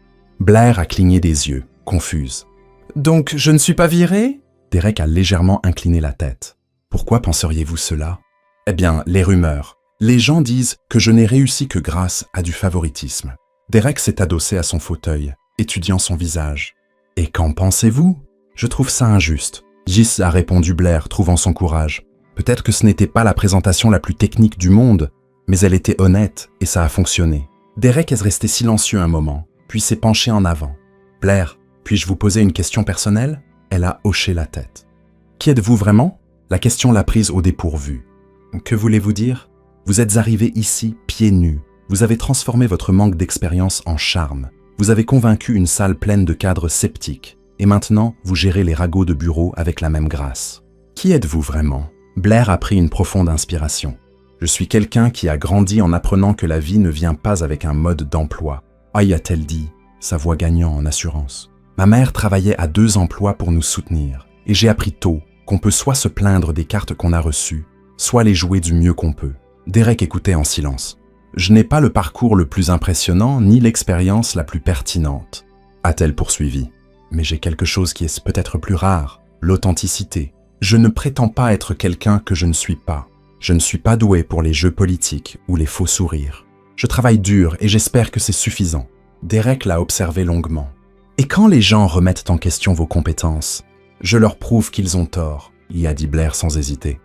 Blair a cligné des yeux, confuse. « Donc, je ne suis pas viré ?» Derek a légèrement incliné la tête. « Pourquoi penseriez-vous cela ?»« Eh bien, les rumeurs. Les gens disent que je n'ai réussi que grâce à du favoritisme. » Derek s'est adossé à son fauteuil, étudiant son visage. « Et qu'en pensez-vous ? Je trouve ça injuste. » Gis a répondu Blair, trouvant son courage. Peut-être que ce n'était pas la présentation la plus technique du monde, mais elle était honnête et ça a fonctionné. Derek est resté silencieux un moment, puis s'est penché en avant. « Blair, puis-je vous poser une question personnelle ?» Elle a hoché la tête. « Qui êtes-vous vraiment ?» La question l'a prise au dépourvu. « Que voulez-vous dire ? Vous êtes arrivé ici pieds nus. Vous avez transformé votre manque d'expérience en charme. Vous avez convaincu une salle pleine de cadres sceptiques. Et maintenant, vous gérez les ragots de bureau avec la même grâce. Qui êtes-vous vraiment ?» Blair a pris une profonde inspiration. « Je suis quelqu'un qui a grandi en apprenant que la vie ne vient pas avec un mode d'emploi. » Aïe, a-t-elle dit, sa voix gagnant en assurance. Ma mère travaillait à 2 emplois pour nous soutenir, et j'ai appris tôt qu'on peut soit se plaindre des cartes qu'on a reçues, soit les jouer du mieux qu'on peut. Derek écoutait en silence. Je n'ai pas le parcours le plus impressionnant, ni l'expérience la plus pertinente, a-t-elle poursuivi. Mais j'ai quelque chose qui est peut-être plus rare, l'authenticité. Je ne prétends pas être quelqu'un que je ne suis pas. Je ne suis pas doué pour les jeux politiques ou les faux sourires. Je travaille dur et j'espère que c'est suffisant. Derek l'a observé longuement. Et quand les gens remettent en question vos compétences, je leur prouve qu'ils ont tort, y a dit Blair sans hésiter.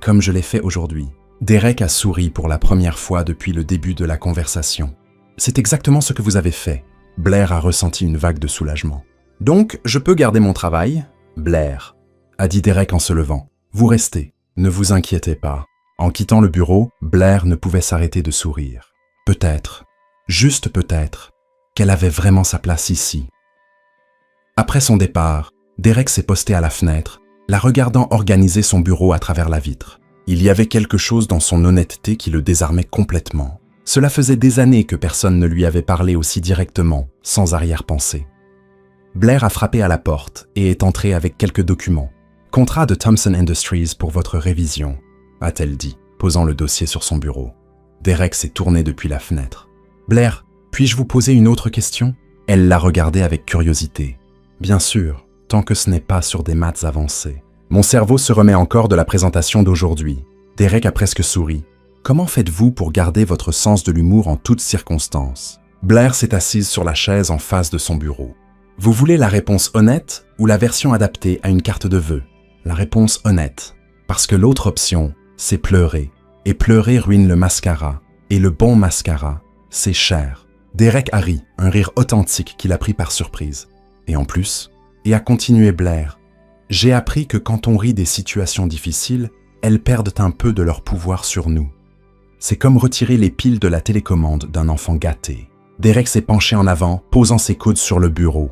Comme je l'ai fait aujourd'hui. Derek a souri pour la première fois depuis le début de la conversation. C'est exactement ce que vous avez fait. Blair a ressenti une vague de soulagement. Donc, je peux garder mon travail ? Blair, a dit Derek en se levant. Vous restez, ne vous inquiétez pas. En quittant le bureau, Blair ne pouvait s'arrêter de sourire. Peut-être, juste peut-être, qu'elle avait vraiment sa place ici. Après son départ, Derek s'est posté à la fenêtre, la regardant organiser son bureau à travers la vitre. Il y avait quelque chose dans son honnêteté qui le désarmait complètement. Cela faisait des années que personne ne lui avait parlé aussi directement, sans arrière-pensée. Blair a frappé à la porte et est entrée avec quelques documents. « Contrat de Thomson Industries pour votre révision », a-t-elle dit, posant le dossier sur son bureau. Derek s'est tourné depuis la fenêtre. « Blair, puis-je vous poser une autre question ?» Elle l'a regardé avec curiosité. « Bien sûr, tant que ce n'est pas sur des maths avancées. » Mon cerveau se remet encore de la présentation d'aujourd'hui. Derek a presque souri. « Comment faites-vous pour garder votre sens de l'humour en toutes circonstances ?» Blair s'est assise sur la chaise en face de son bureau. « Vous voulez la réponse honnête ou la version adaptée à une carte de vœux ?» La réponse honnête. Parce que l'autre option, c'est pleurer. Et pleurer ruine le mascara. Et le bon mascara, c'est cher. Derek a ri, un rire authentique qui l'a pris par surprise. Et en plus, et a continué Blair, j'ai appris que quand on rit des situations difficiles, elles perdent un peu de leur pouvoir sur nous. C'est comme retirer les piles de la télécommande d'un enfant gâté. Derek s'est penché en avant, posant ses coudes sur le bureau.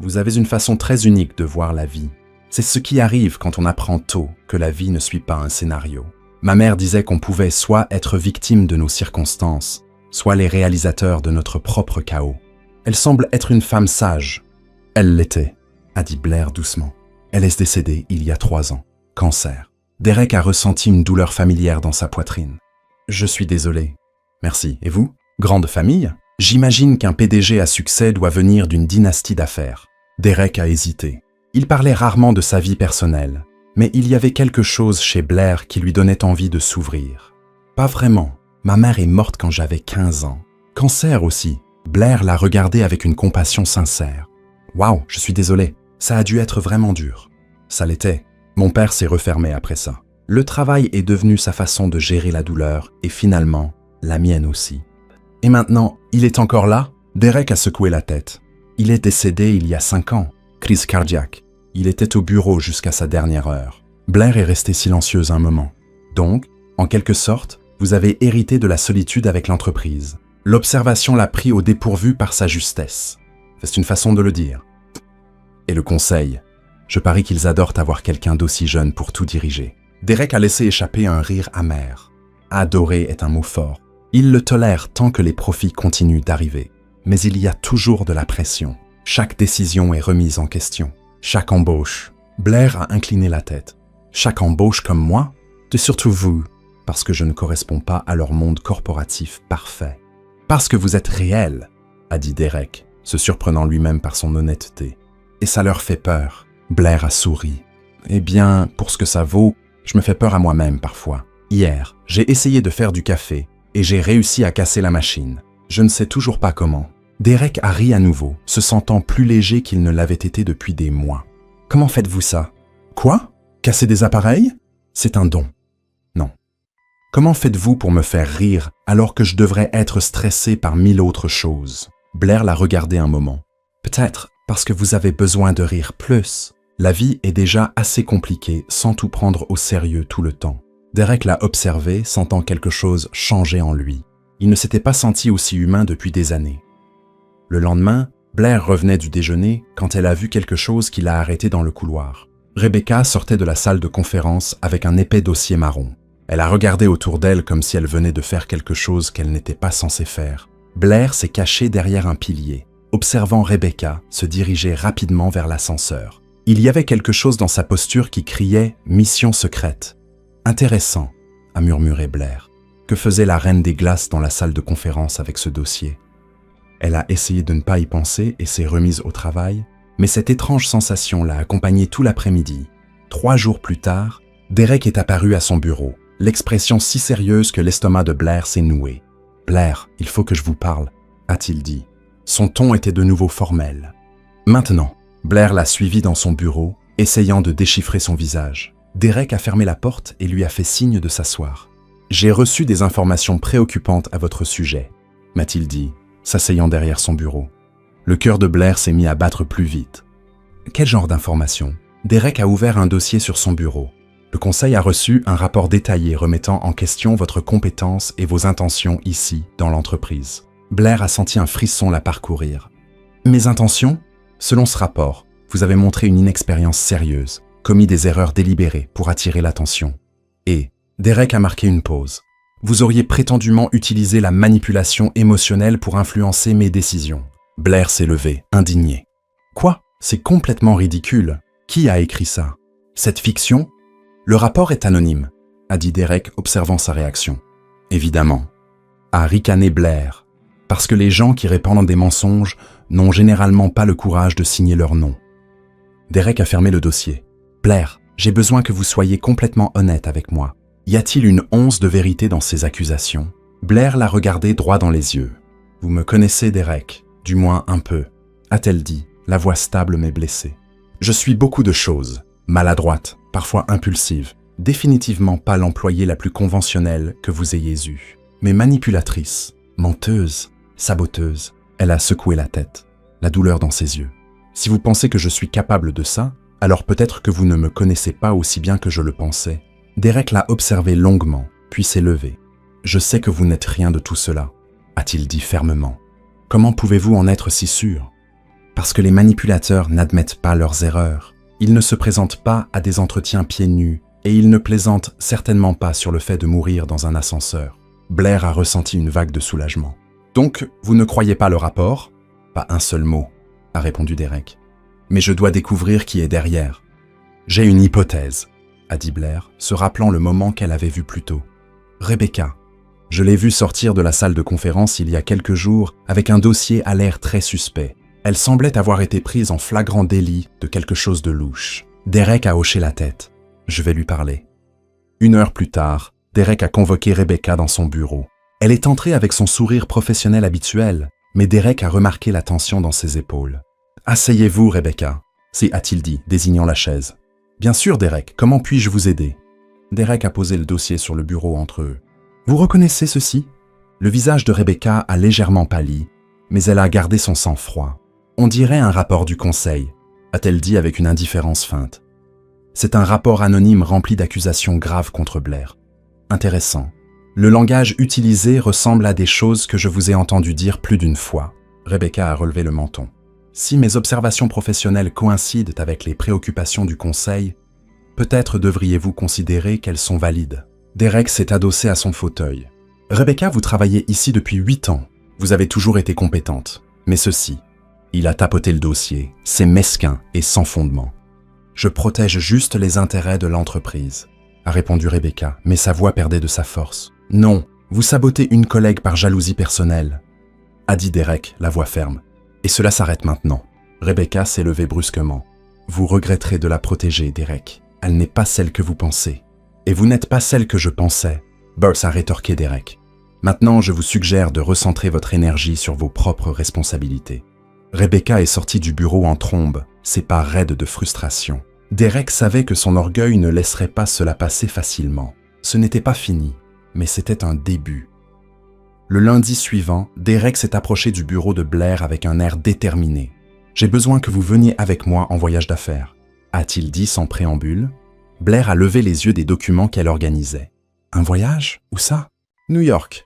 Vous avez une façon très unique de voir la vie. C'est ce qui arrive quand on apprend tôt que la vie ne suit pas un scénario. Ma mère disait qu'on pouvait soit être victime de nos circonstances, soit les réalisateurs de notre propre chaos. Elle semble être une femme sage. Elle l'était, a dit Blair doucement. Elle est décédée il y a 3 ans. Cancer. Derek a ressenti une douleur familière dans sa poitrine. Je suis désolé. Merci. Et vous? Grande famille? J'imagine qu'un PDG à succès doit venir d'une dynastie d'affaires. Derek a hésité. Il parlait rarement de sa vie personnelle, mais il y avait quelque chose chez Blair qui lui donnait envie de s'ouvrir. Pas vraiment. Ma mère est morte quand j'avais 15 ans. Cancer aussi. Blair l'a regardé avec une compassion sincère. Waouh, je suis désolé. Ça a dû être vraiment dur. Ça l'était. Mon père s'est refermé après ça. Le travail est devenu sa façon de gérer la douleur et finalement, la mienne aussi. Et maintenant, il est encore là? Derek a secoué la tête. Il est décédé il y a 5 ans. Crise cardiaque. Il était au bureau jusqu'à sa dernière heure. Blair est restée silencieuse un moment. Donc, en quelque sorte, vous avez hérité de la solitude avec l'entreprise. L'observation l'a pris au dépourvu par sa justesse. C'est une façon de le dire. Et le conseil. Je parie qu'ils adorent avoir quelqu'un d'aussi jeune pour tout diriger. Derek a laissé échapper un rire amer. Adorer est un mot fort. Il le tolère tant que les profits continuent d'arriver. Mais il y a toujours de la pression. Chaque décision est remise en question. Chaque embauche. Blair a incliné la tête. Chaque embauche comme moi, et surtout vous, parce que je ne corresponds pas à leur monde corporatif parfait. Parce que vous êtes réel, a dit Derek, se surprenant lui-même par son honnêteté. Et ça leur fait peur. Blair a souri. Eh bien, pour ce que ça vaut, je me fais peur à moi-même parfois. Hier, j'ai essayé de faire du café et j'ai réussi à casser la machine. Je ne sais toujours pas comment. Derek a ri à nouveau, se sentant plus léger qu'il ne l'avait été depuis des mois. Comment faites-vous ça? Quoi? Casser des appareils? C'est un don. Non. Comment faites-vous pour me faire rire alors que je devrais être stressé par 1000 autres choses? Blair l'a regardé un moment. Peut-être parce que vous avez besoin de rire plus. La vie est déjà assez compliquée sans tout prendre au sérieux tout le temps. Derek l'a observé, sentant quelque chose changer en lui. Il ne s'était pas senti aussi humain depuis des années. Le lendemain, Blair revenait du déjeuner quand elle a vu quelque chose qui l'a arrêté dans le couloir. Rebecca sortait de la salle de conférence avec un épais dossier marron. Elle a regardé autour d'elle comme si elle venait de faire quelque chose qu'elle n'était pas censée faire. Blair s'est caché derrière un pilier, observant Rebecca se diriger rapidement vers l'ascenseur. Il y avait quelque chose dans sa posture qui criait « Mission secrète ». « Intéressant », a murmuré Blair. Que faisait la reine des glaces dans la salle de conférence avec ce dossier? Elle a essayé de ne pas y penser et s'est remise au travail, mais cette étrange sensation l'a accompagnée tout l'après-midi. 3 jours plus tard, Derek est apparu à son bureau, l'expression si sérieuse que l'estomac de Blair s'est noué. « Blair, il faut que je vous parle », a-t-il dit. Son ton était de nouveau formel. Maintenant, Blair l'a suivi dans son bureau, essayant de déchiffrer son visage. Derek a fermé la porte et lui a fait signe de s'asseoir. « J'ai reçu des informations préoccupantes à votre sujet », m'a-t-il dit, s'asseyant derrière son bureau. Le cœur de Blair s'est mis à battre plus vite. « Quel genre d'informations » Derek a ouvert un dossier sur son bureau. « Le conseil a reçu un rapport détaillé remettant en question votre compétence et vos intentions ici, dans l'entreprise. Blair a senti un frisson la parcourir. Mes intentions? Selon ce rapport, vous avez montré une inexpérience sérieuse, commis des erreurs délibérées pour attirer l'attention. Et Derek a marqué une pause. Vous auriez prétendument utilisé la manipulation émotionnelle pour influencer mes décisions. Blair s'est levé, indigné. Quoi? C'est complètement ridicule. Qui a écrit ça? Cette fiction? Le rapport est anonyme, a dit Derek, observant sa réaction. Évidemment, a ricané Blair, parce que les gens qui répandent des mensonges n'ont généralement pas le courage de signer leur nom. Derek a fermé le dossier. Blair, j'ai besoin que vous soyez complètement honnête avec moi. Y a-t-il une once de vérité dans ces accusations? Blair l'a regardé droit dans les yeux. Vous me connaissez, Derek, du moins un peu, a-t-elle dit, la voix stable mais blessée. Je suis beaucoup de choses, maladroite, parfois impulsive, définitivement pas l'employée la plus conventionnelle que vous ayez eue, mais manipulatrice, menteuse, saboteuse. Elle a secoué la tête, la douleur dans ses yeux. Si vous pensez que je suis capable de ça, alors peut-être que vous ne me connaissez pas aussi bien que je le pensais. Derek l'a observé longuement, puis s'est levé. Je sais que vous n'êtes rien de tout cela, a-t-il dit fermement. Comment pouvez-vous en être si sûr? Parce que les manipulateurs n'admettent pas leurs erreurs. Ils ne se présentent pas à des entretiens pieds nus et ils ne plaisantent certainement pas sur le fait de mourir dans un ascenseur. Blair a ressenti une vague de soulagement. Donc, vous ne croyez pas le rapport? Pas un seul mot, a répondu Derek. Mais je dois découvrir qui est derrière. J'ai une hypothèse, a dit Blair, se rappelant le moment qu'elle avait vu plus tôt. Rebecca. Je l'ai vue sortir de la salle de conférence il y a quelques jours avec un dossier à l'air très suspect. Elle semblait avoir été prise en flagrant délit de quelque chose de louche. Derek a hoché la tête. Je vais lui parler. 1 heure plus tard, Derek a convoqué Rebecca dans son bureau. Elle est entrée avec son sourire professionnel habituel, mais Derek a remarqué la tension dans ses épaules. « Asseyez-vous, Rebecca » a-t-il dit, désignant la chaise. « Bien sûr, Derek, comment puis-je vous aider » Derek a posé le dossier sur le bureau entre eux. « Vous reconnaissez ceci » Le visage de Rebecca a légèrement pâli, mais elle a gardé son sang-froid. « On dirait un rapport du conseil » a-t-elle dit avec une indifférence feinte. C'est un rapport anonyme rempli d'accusations graves contre Blair. Intéressant. Le langage utilisé ressemble à des choses que je vous ai entendu dire plus d'une fois. Rebecca a relevé le menton. Si mes observations professionnelles coïncident avec les préoccupations du conseil, peut-être devriez-vous considérer qu'elles sont valides. Derek s'est adossé à son fauteuil. Rebecca, vous travaillez ici depuis 8 ans. Vous avez toujours été compétente. Mais ceci, il a tapoté le dossier, c'est mesquin et sans fondement. Je protège juste les intérêts de l'entreprise, a répondu Rebecca, mais sa voix perdait de sa force. Non, vous sabotez une collègue par jalousie personnelle, a dit Derek, la voix ferme. Et cela s'arrête maintenant. Rebecca s'est levée brusquement. Vous regretterez de la protéger, Derek. Elle n'est pas celle que vous pensez. Et vous n'êtes pas celle que je pensais, Burns a rétorqué Derek. Maintenant, je vous suggère de recentrer votre énergie sur vos propres responsabilités. Rebecca est sortie du bureau en trombe, ses pas raides de frustration. Derek savait que son orgueil ne laisserait pas cela passer facilement. Ce n'était pas fini, mais c'était un début. Le lundi suivant, Derek s'est approché du bureau de Blair avec un air déterminé. « J'ai besoin que vous veniez avec moi en voyage d'affaires », a-t-il dit sans préambule. Blair a levé les yeux des documents qu'elle organisait. « Un voyage? Où ça? »« New York.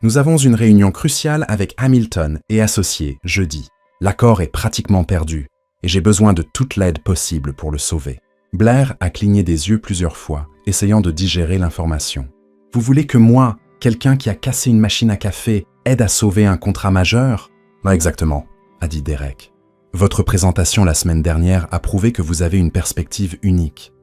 Nous avons une réunion cruciale avec Hamilton et associés jeudi. L'accord est pratiquement perdu et j'ai besoin de toute l'aide possible pour le sauver. » Blair a cligné des yeux plusieurs fois, essayant de digérer l'information. « Vous voulez que moi, quelqu'un qui a cassé une machine à café, aide à sauver un contrat majeur? » « Exactement, » a dit Derek. « Votre présentation la semaine dernière a prouvé que vous avez une perspective unique.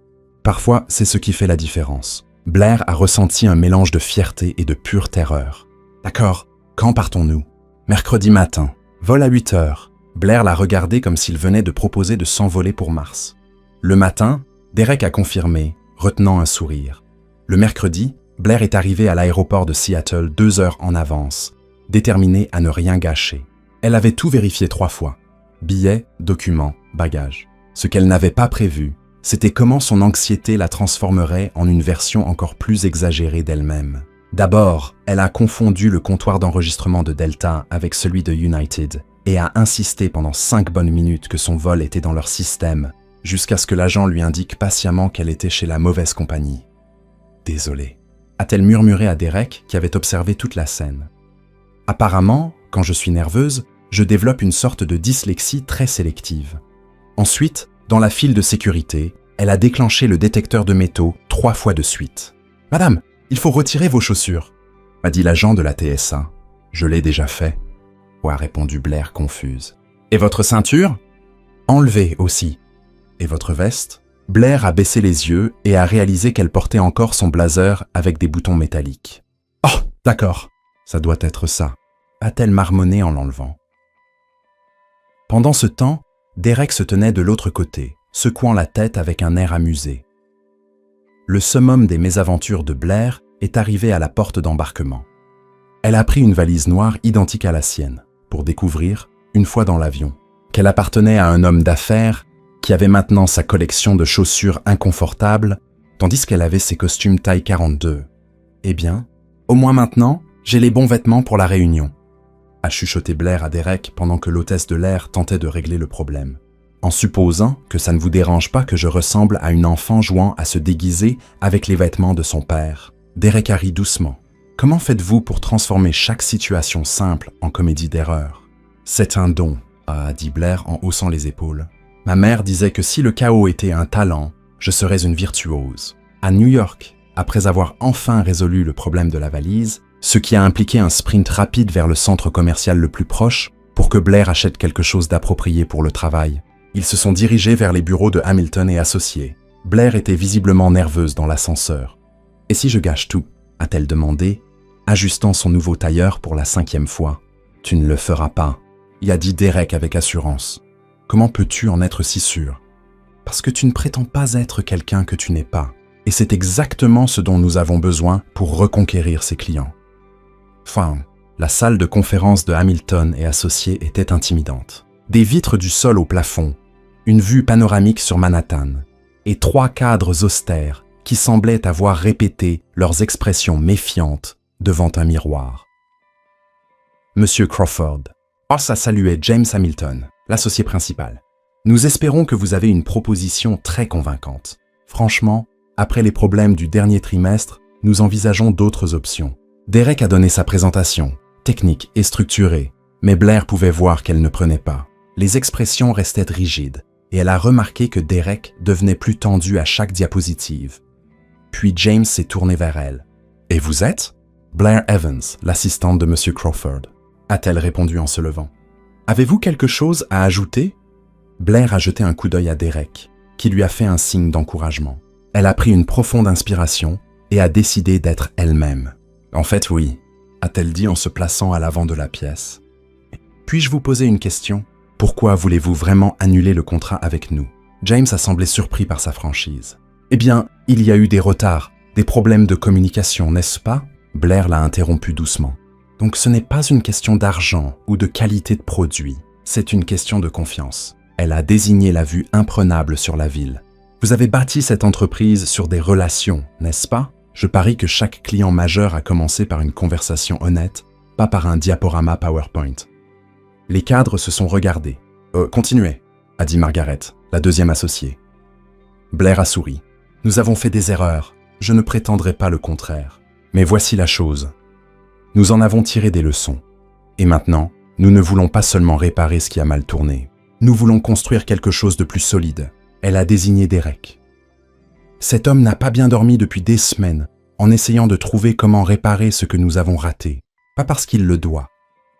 Parfois, c'est ce qui fait la différence. » Blair a ressenti un mélange de fierté et de pure terreur. « D'accord, quand partons-nous? »« Mercredi matin. Vol à 8 heures. » Blair l'a regardé comme s'il venait de proposer de s'envoler pour Mars. Le matin, Derek a confirmé, retenant un sourire. Le mercredi, Blair est arrivé à l'aéroport de Seattle 2 heures en avance, déterminée à ne rien gâcher. Elle avait tout vérifié 3 fois. Billets, documents, bagages. Ce qu'elle n'avait pas prévu, c'était comment son anxiété la transformerait en une version encore plus exagérée d'elle-même. D'abord, elle a confondu le comptoir d'enregistrement de Delta avec celui de United et a insisté pendant 5 bonnes minutes que son vol était dans leur système, jusqu'à ce que l'agent lui indique patiemment qu'elle était chez la mauvaise compagnie. « Désolé », a-t-elle murmuré à Derek qui avait observé toute la scène. Apparemment, quand je suis nerveuse, je développe une sorte de dyslexie très sélective. Ensuite, dans la file de sécurité, elle a déclenché le détecteur de métaux 3 fois de suite. « Madame, il faut retirer vos chaussures », m'a dit l'agent de la TSA. « Je l'ai déjà fait », a répondu Blair confuse. « Et votre ceinture ?»« Enlevée aussi. »« Et votre veste ?» Blair a baissé les yeux et a réalisé qu'elle portait encore son blazer avec des boutons métalliques. « Oh, d'accord, ça doit être ça », a-t-elle marmonné en l'enlevant. Pendant ce temps, Derek se tenait de l'autre côté, secouant la tête avec un air amusé. Le summum des mésaventures de Blair est arrivé à la porte d'embarquement. Elle a pris une valise noire identique à la sienne, pour découvrir, une fois dans l'avion, qu'elle appartenait à un homme d'affaires qui avait maintenant sa collection de chaussures inconfortables, tandis qu'elle avait ses costumes taille 42. « Eh bien, au moins maintenant, j'ai les bons vêtements pour la réunion », a chuchoté Blair à Derek pendant que l'hôtesse de l'air tentait de régler le problème. « En supposant que ça ne vous dérange pas que je ressemble à une enfant jouant à se déguiser avec les vêtements de son père. » Derek a ri doucement. « Comment faites-vous pour transformer chaque situation simple en comédie d'erreur ?»« C'est un don », a dit Blair en haussant les épaules. « Ma mère disait que si le chaos était un talent, je serais une virtuose. À New York, après avoir enfin résolu le problème de la valise, ce qui a impliqué un sprint rapide vers le centre commercial le plus proche pour que Blair achète quelque chose d'approprié pour le travail. Ils se sont dirigés vers les bureaux de Hamilton et Associés. Blair était visiblement nerveuse dans l'ascenseur. « Et si je gâche tout ?» a-t-elle demandé, ajustant son nouveau tailleur pour la 5e fois. « Tu ne le feras pas », y a dit Derek avec assurance. « Comment peux-tu en être si sûr ?»« Parce que tu ne prétends pas être quelqu'un que tu n'es pas. Et c'est exactement ce dont nous avons besoin pour reconquérir ses clients. » Enfin, la salle de conférence de Hamilton et Associés était intimidante. Des vitres du sol au plafond, une vue panoramique sur Manhattan, et 3 cadres austères qui semblaient avoir répété leurs expressions méfiantes devant un miroir. Monsieur Crawford, ça saluait James Hamilton, l'associé principal. Nous espérons que vous avez une proposition très convaincante. Franchement, après les problèmes du dernier trimestre, nous envisageons d'autres options. Derek a donné sa présentation, technique et structurée, mais Blair pouvait voir qu'elle ne prenait pas. Les expressions restaient rigides, et elle a remarqué que Derek devenait plus tendu à chaque diapositive. Puis James s'est tourné vers elle. « Et vous êtes ?» « Blair Evans, l'assistante de Monsieur Crawford, » a-t-elle répondu en se levant. « Avez-vous quelque chose à ajouter ?» Blair a jeté un coup d'œil à Derek, qui lui a fait un signe d'encouragement. Elle a pris une profonde inspiration et a décidé d'être elle-même. « En fait, oui, » a-t-elle dit en se plaçant à l'avant de la pièce. « Puis-je vous poser une question ? Pourquoi voulez-vous vraiment annuler le contrat avec nous ?» James a semblé surpris par sa franchise. « Eh bien, il y a eu des retards, des problèmes de communication, n'est-ce pas ?» Blair l'a interrompu doucement. « Donc ce n'est pas une question d'argent ou de qualité de produit, c'est une question de confiance. » Elle a désigné la vue imprenable sur la ville. « Vous avez bâti cette entreprise sur des relations, n'est-ce pas ? Je parie que chaque client majeur a commencé par une conversation honnête, pas par un diaporama PowerPoint. » Les cadres se sont regardés. « Continuez », a dit Margaret, la 2e associée. Blair a souri. « Nous avons fait des erreurs, je ne prétendrai pas le contraire. Mais voici la chose. Nous en avons tiré des leçons. Et maintenant, nous ne voulons pas seulement réparer ce qui a mal tourné. Nous voulons construire quelque chose de plus solide. » Elle a désigné Derek. « Cet homme n'a pas bien dormi depuis des semaines en essayant de trouver comment réparer ce que nous avons raté. Pas parce qu'il le doit,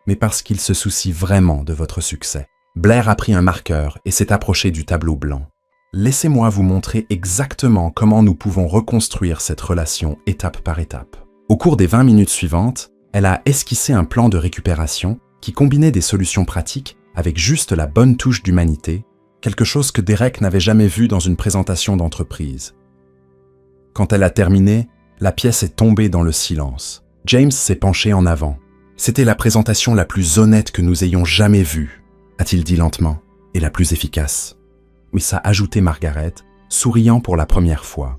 mais parce qu'il se soucie vraiment de votre succès. » Blair a pris un marqueur et s'est approché du tableau blanc. « Laissez-moi vous montrer exactement comment nous pouvons reconstruire cette relation étape par étape. » Au cours des 20 minutes suivantes, elle a esquissé un plan de récupération qui combinait des solutions pratiques avec juste la bonne touche d'humanité, quelque chose que Derek n'avait jamais vu dans une présentation d'entreprise. Quand elle a terminé, la pièce est tombée dans le silence. James s'est penché en avant. « C'était la présentation la plus honnête que nous ayons jamais vue, » a-t-il dit lentement, « et la plus efficace. » Oui, ça a ajouté Margaret, souriant pour la première fois.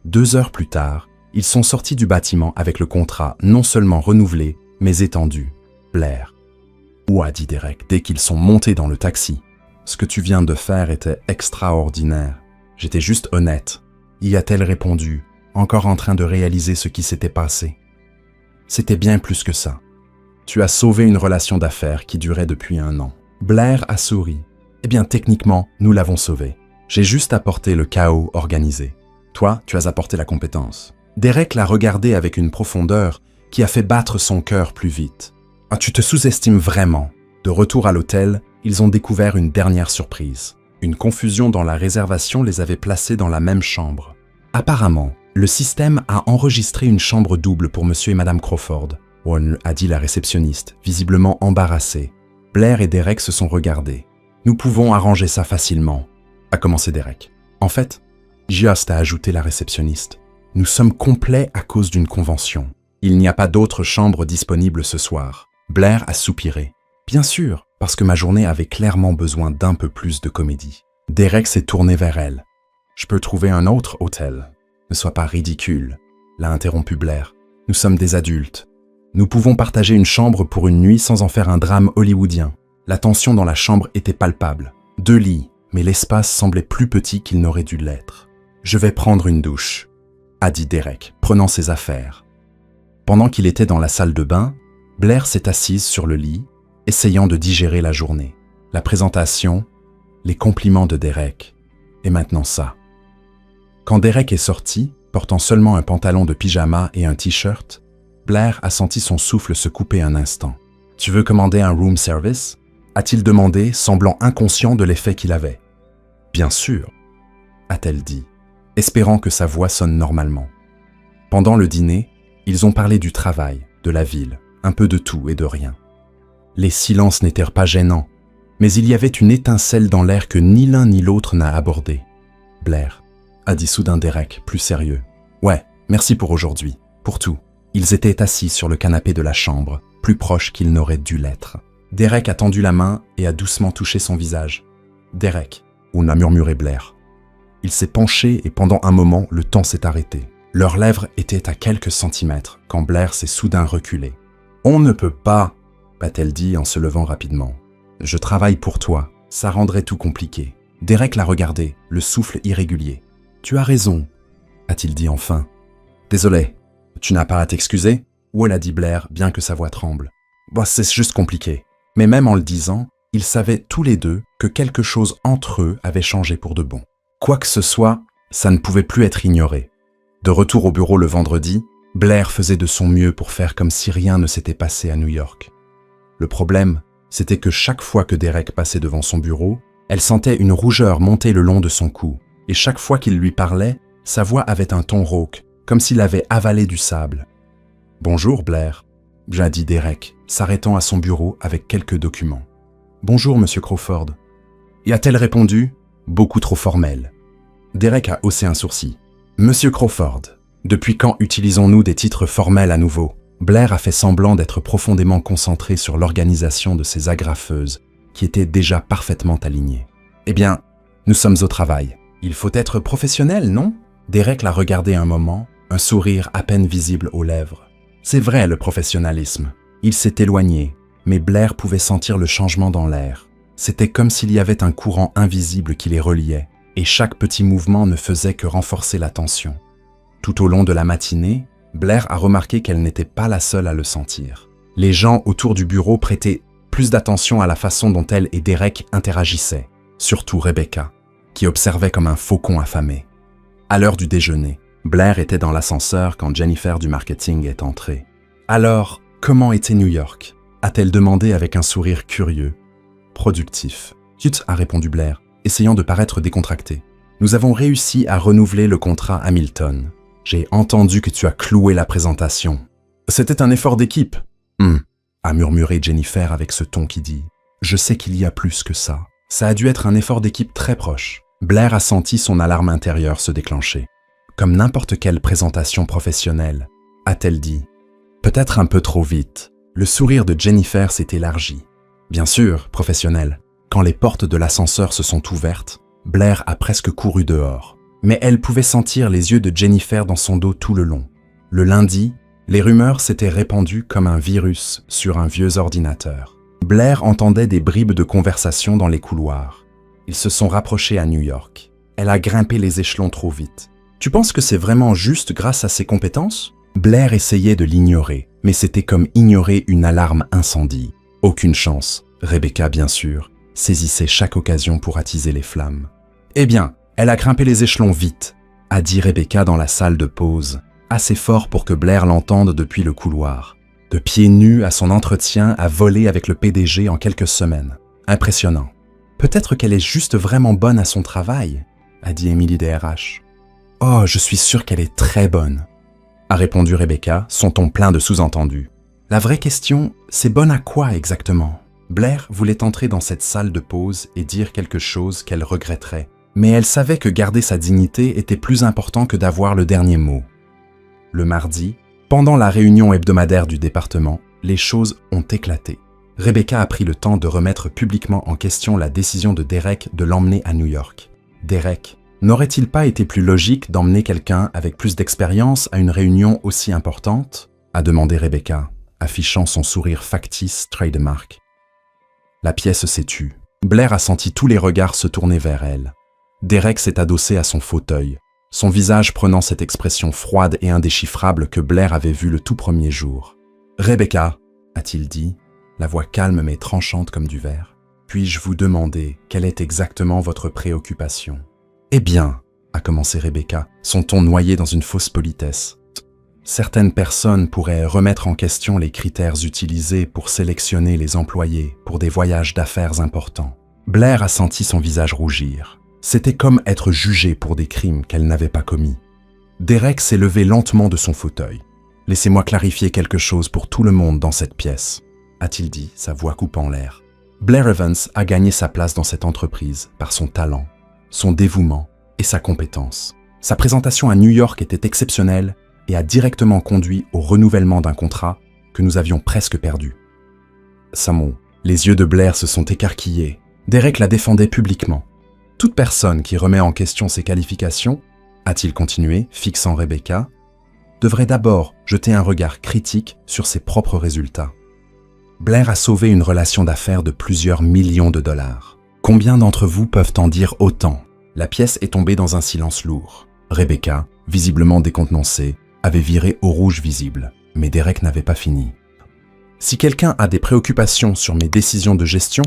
2 heures plus tard, ils sont sortis du bâtiment avec le contrat non seulement renouvelé, mais étendu. Blair. « Ouah » dit Derek dès qu'ils sont montés dans le taxi. Ce que tu viens de faire était extraordinaire. J'étais juste honnête. Y a-t-elle répondu, encore en train de réaliser ce qui s'était passé. C'était bien plus que ça. Tu as sauvé une relation d'affaires qui durait depuis 1 an. Blair a souri. Eh bien, techniquement, nous l'avons sauvé. J'ai juste apporté le chaos organisé. Toi, tu as apporté la compétence. Derek l'a regardé avec une profondeur qui a fait battre son cœur plus vite. Ah, tu te sous-estimes vraiment. De retour à l'hôtel, ils ont découvert une dernière surprise. Une confusion dans la réservation les avait placés dans la même chambre. Apparemment, le système a enregistré une chambre double pour monsieur et madame Crawford, a dit la réceptionniste, visiblement embarrassée. Blair et Derek se sont regardés. Nous pouvons arranger ça facilement, a commencé Derek. En fait, Just a ajouté la réceptionniste. Nous sommes complets à cause d'une convention. Il n'y a pas d'autre chambre disponible ce soir. Blair a soupiré. Bien sûr, parce que ma journée avait clairement besoin d'un peu plus de comédie. Derek s'est tourné vers elle. Je peux trouver un autre hôtel. Ne sois pas ridicule, l'a interrompu Blair. Nous sommes des adultes. Nous pouvons partager une chambre pour une nuit sans en faire un drame hollywoodien. La tension dans la chambre était palpable. 2 lits, mais l'espace semblait plus petit qu'il n'aurait dû l'être. Je vais prendre une douche, a dit Derek, prenant ses affaires. Pendant qu'il était dans la salle de bain, Blair s'est assise sur le lit, essayant de digérer la journée. La présentation, les compliments de Derek, et maintenant ça. Quand Derek est sorti, portant seulement un pantalon de pyjama et un t-shirt, Blair a senti son souffle se couper un instant. « Tu veux commander un room service ?» a-t-il demandé, semblant inconscient de l'effet qu'il avait. « Bien sûr », a-t-elle dit, espérant que sa voix sonne normalement. Pendant le dîner, ils ont parlé du travail, de la ville, un peu de tout et de rien. Les silences n'étaient pas gênants, mais il y avait une étincelle dans l'air que ni l'un ni l'autre n'a abordée. « Blair », a dit soudain Derek, plus sérieux. « Ouais, merci pour aujourd'hui, pour tout. » Ils étaient assis sur le canapé de la chambre, plus proches qu'ils n'auraient dû l'être. Derek a tendu la main et a doucement touché son visage. « Derek », on a murmuré Blair. Il s'est penché et pendant un moment, le temps s'est arrêté. Leurs lèvres étaient à quelques centimètres quand Blair s'est soudain reculé. « On ne peut pas », a-t-elle dit en se levant rapidement. « Je travaille pour toi, ça rendrait tout compliqué. » Derek l'a regardé, le souffle irrégulier. « Tu as raison », a-t-il dit enfin. « Désolé, tu n'as pas à t'excuser ?» a dit Blair, bien que sa voix tremble. Bah, « C'est juste compliqué. » Mais même en le disant, ils savaient tous les deux que quelque chose entre eux avait changé pour de bon. Quoi que ce soit, ça ne pouvait plus être ignoré. De retour au bureau le vendredi, Blair faisait de son mieux pour faire comme si rien ne s'était passé à New York. Le problème, c'était que chaque fois que Derek passait devant son bureau, elle sentait une rougeur monter le long de son cou, et chaque fois qu'il lui parlait, sa voix avait un ton rauque, comme s'il avait avalé du sable. « Bonjour, Blair », a dit Derek, s'arrêtant à son bureau avec quelques documents. « Bonjour, Monsieur Crawford. » Et a-t-elle répondu ? Beaucoup trop formelle. Derek a haussé un sourcil. « Monsieur Crawford, depuis quand utilisons-nous des titres formels à nouveau ?» Blair a fait semblant d'être profondément concentré sur l'organisation de ses agrafeuses, qui étaient déjà parfaitement alignées. « Eh bien, nous sommes au travail. Il faut être professionnel, non ?» Derek l'a regardé un moment, un sourire à peine visible aux lèvres. C'est vrai, le professionnalisme. Il s'est éloigné, mais Blair pouvait sentir le changement dans l'air. C'était comme s'il y avait un courant invisible qui les reliait, et chaque petit mouvement ne faisait que renforcer la tension. Tout au long de la matinée, Blair a remarqué qu'elle n'était pas la seule à le sentir. Les gens autour du bureau prêtaient plus d'attention à la façon dont elle et Derek interagissaient, surtout Rebecca, qui observait comme un faucon affamé. À l'heure du déjeuner, Blair était dans l'ascenseur quand Jennifer du marketing est entrée. « Alors, comment était New York ?» a-t-elle demandé avec un sourire curieux. « Productif. » « Zut » a répondu Blair, essayant de paraître décontracté. « Nous avons réussi à renouveler le contrat Hamilton. J'ai entendu que tu as cloué la présentation. »« C'était un effort d'équipe. » a murmuré Jennifer avec ce ton qui dit « Je sais qu'il y a plus que ça. Ça a dû être un effort d'équipe très proche. » Blair a senti son alarme intérieure se déclencher. Comme n'importe quelle présentation professionnelle, a-t-elle dit. Peut-être un peu trop vite. Le sourire de Jennifer s'est élargi. Bien sûr, professionnel. Quand les portes de l'ascenseur se sont ouvertes, Blair a presque couru dehors. Mais elle pouvait sentir les yeux de Jennifer dans son dos tout le long. Le lundi, les rumeurs s'étaient répandues comme un virus sur un vieux ordinateur. Blair entendait des bribes de conversation dans les couloirs. Ils se sont rapprochés à New York. Elle a grimpé les échelons trop vite. Tu penses que c'est vraiment juste grâce à ses compétences? Blair essayait de l'ignorer, mais c'était comme ignorer une alarme incendie. Aucune chance. Rebecca, bien sûr, saisissait chaque occasion pour attiser les flammes. Eh bien, elle a grimpé les échelons vite, a dit Rebecca dans la salle de pause, assez fort pour que Blair l'entende depuis le couloir. De pieds nus à son entretien à voler avec le PDG en quelques semaines. Impressionnant. Peut-être qu'elle est juste vraiment bonne à son travail, a dit Emily DRH. Oh, je suis sûre qu'elle est très bonne, a répondu Rebecca, son ton plein de sous-entendus. La vraie question, c'est bonne à quoi exactement? Blair voulait entrer dans cette salle de pause et dire quelque chose qu'elle regretterait, mais elle savait que garder sa dignité était plus important que d'avoir le dernier mot. Le mardi, pendant la réunion hebdomadaire du département, les choses ont éclaté. Rebecca a pris le temps de remettre publiquement en question la décision de Derek de l'emmener à New York. Derek, n'aurait-il pas été plus logique d'emmener quelqu'un avec plus d'expérience à une réunion aussi importante? A demandé Rebecca, affichant son sourire factice trademark. La pièce s'est tue. Blair a senti tous les regards se tourner vers elle. Derek s'est adossé à son fauteuil, son visage prenant cette expression froide et indéchiffrable que Blair avait vue le tout premier jour. « Rebecca, a-t-il dit, la voix calme mais tranchante comme du verre, puis-je vous demander quelle est exactement votre préoccupation ?»« Eh bien, a commencé Rebecca, son ton noyé dans une fausse politesse. Certaines personnes pourraient remettre en question les critères utilisés pour sélectionner les employés pour des voyages d'affaires importants. » Blair a senti son visage rougir. C'était comme être jugée pour des crimes qu'elle n'avait pas commis. Derek s'est levé lentement de son fauteuil. « Laissez-moi clarifier quelque chose pour tout le monde dans cette pièce, » a-t-il dit, sa voix coupant l'air. Blair Evans a gagné sa place dans cette entreprise par son talent, son dévouement et sa compétence. Sa présentation à New York était exceptionnelle et a directement conduit au renouvellement d'un contrat que nous avions presque perdu. Samo, les yeux de Blair se sont écarquillés. Derek la défendait publiquement. Toute personne qui remet en question ses qualifications, a-t-il continué, fixant Rebecca, devrait d'abord jeter un regard critique sur ses propres résultats. Blair a sauvé une relation d'affaires de plusieurs millions de dollars. Combien d'entre vous peuvent en dire autant? La pièce est tombée dans un silence lourd. Rebecca, visiblement décontenancée, avait viré au rouge visible, mais Derek n'avait pas fini. Si quelqu'un a des préoccupations sur mes décisions de gestion,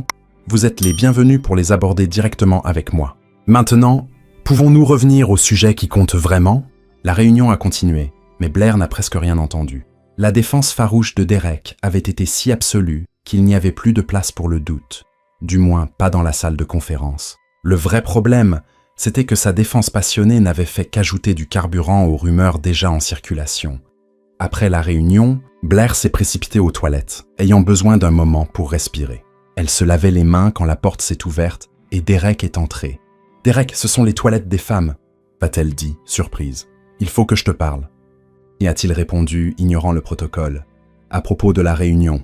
vous êtes les bienvenus pour les aborder directement avec moi. Maintenant, pouvons-nous revenir au sujet qui compte vraiment? La réunion a continué, mais Blair n'a presque rien entendu. La défense farouche de Derek avait été si absolue qu'il n'y avait plus de place pour le doute, du moins pas dans la salle de conférence. Le vrai problème, c'était que sa défense passionnée n'avait fait qu'ajouter du carburant aux rumeurs déjà en circulation. Après la réunion, Blair s'est précipitée aux toilettes, ayant besoin d'un moment pour respirer. Elle se lavait les mains quand la porte s'est ouverte et Derek est entré. « Derek, ce sont les toilettes des femmes », a-t-elle dit, surprise. « Il faut que je te parle. » Y a-t-il répondu, ignorant le protocole, à propos de la réunion.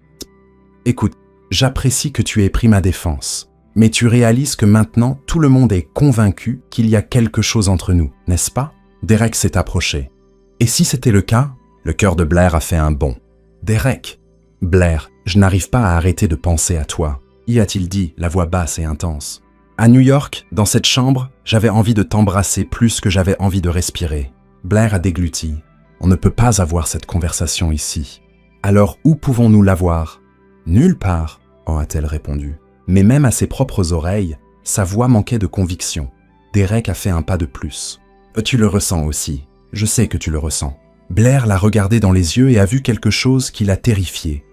« Écoute, j'apprécie que tu aies pris ma défense, mais tu réalises que maintenant tout le monde est convaincu qu'il y a quelque chose entre nous, n'est-ce pas ?» Derek s'est approché. « Et si c'était le cas ?» Le cœur de Blair a fait un bond. « Derek !»« Blair, je n'arrive pas à arrêter de penser à toi, » y a-t-il dit, la voix basse et intense. « À New York, dans cette chambre, j'avais envie de t'embrasser plus que j'avais envie de respirer. » Blair a dégluti. « On ne peut pas avoir cette conversation ici. Alors où pouvons-nous l'avoir ?»« Nulle part, » a-t-elle répondu. Mais même à ses propres oreilles, sa voix manquait de conviction. Derek a fait un pas de plus. « Tu le ressens aussi. Je sais que tu le ressens. » Blair l'a regardé dans les yeux et a vu quelque chose qui l'a terrifié.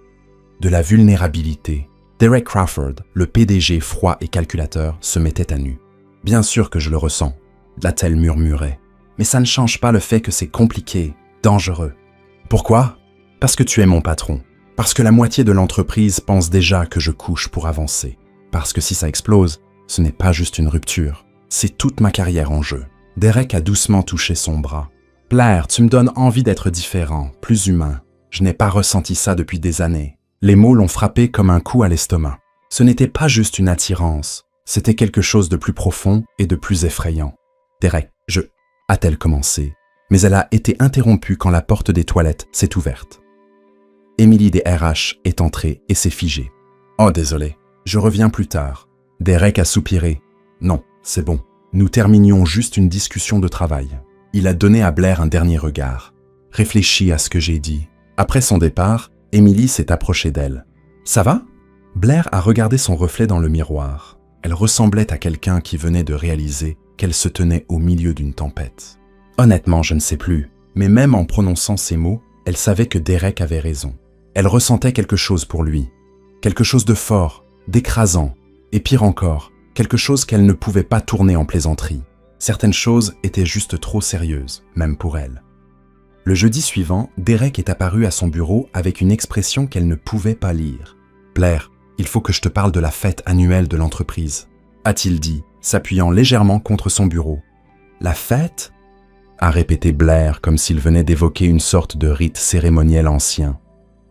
De la vulnérabilité. Derek Crawford, le PDG froid et calculateur, se mettait à nu. « Bien sûr que je le ressens, » l'a-t-elle murmuré. « Mais ça ne change pas le fait que c'est compliqué, dangereux. » « Pourquoi ? Parce que tu es mon patron. Parce que la moitié de l'entreprise pense déjà que je couche pour avancer. Parce que si ça explose, ce n'est pas juste une rupture. C'est toute ma carrière en jeu. » Derek a doucement touché son bras. « Blair, tu me donnes envie d'être différent, plus humain. Je n'ai pas ressenti ça depuis des années. » Les mots l'ont frappé comme un coup à l'estomac. Ce n'était pas juste une attirance, c'était quelque chose de plus profond et de plus effrayant. « Derek, a-t-elle commencé, mais elle a été interrompue quand la porte des toilettes s'est ouverte. Emily DRH est entrée et s'est figée. « Oh, désolé, je reviens plus tard. » Derek a soupiré. Non, c'est bon. Nous terminions juste une discussion de travail. Il a donné à Blair un dernier regard. Réfléchis à ce que j'ai dit. Après son départ, Emily s'est approchée d'elle. Ça va? Blair a regardé son reflet dans le miroir. Elle ressemblait à quelqu'un qui venait de réaliser qu'elle se tenait au milieu d'une tempête. Honnêtement, je ne sais plus, mais même en prononçant ces mots, elle savait que Derek avait raison. Elle ressentait quelque chose pour lui. Quelque chose de fort, d'écrasant, et pire encore, quelque chose qu'elle ne pouvait pas tourner en plaisanterie. Certaines choses étaient juste trop sérieuses, même pour elle. Le jeudi suivant, Derek est apparu à son bureau avec une expression qu'elle ne pouvait pas lire. « Blair, il faut que je te parle de la fête annuelle de l'entreprise », a-t-il dit, s'appuyant légèrement contre son bureau. « La fête ?» a répété Blair comme s'il venait d'évoquer une sorte de rite cérémoniel ancien.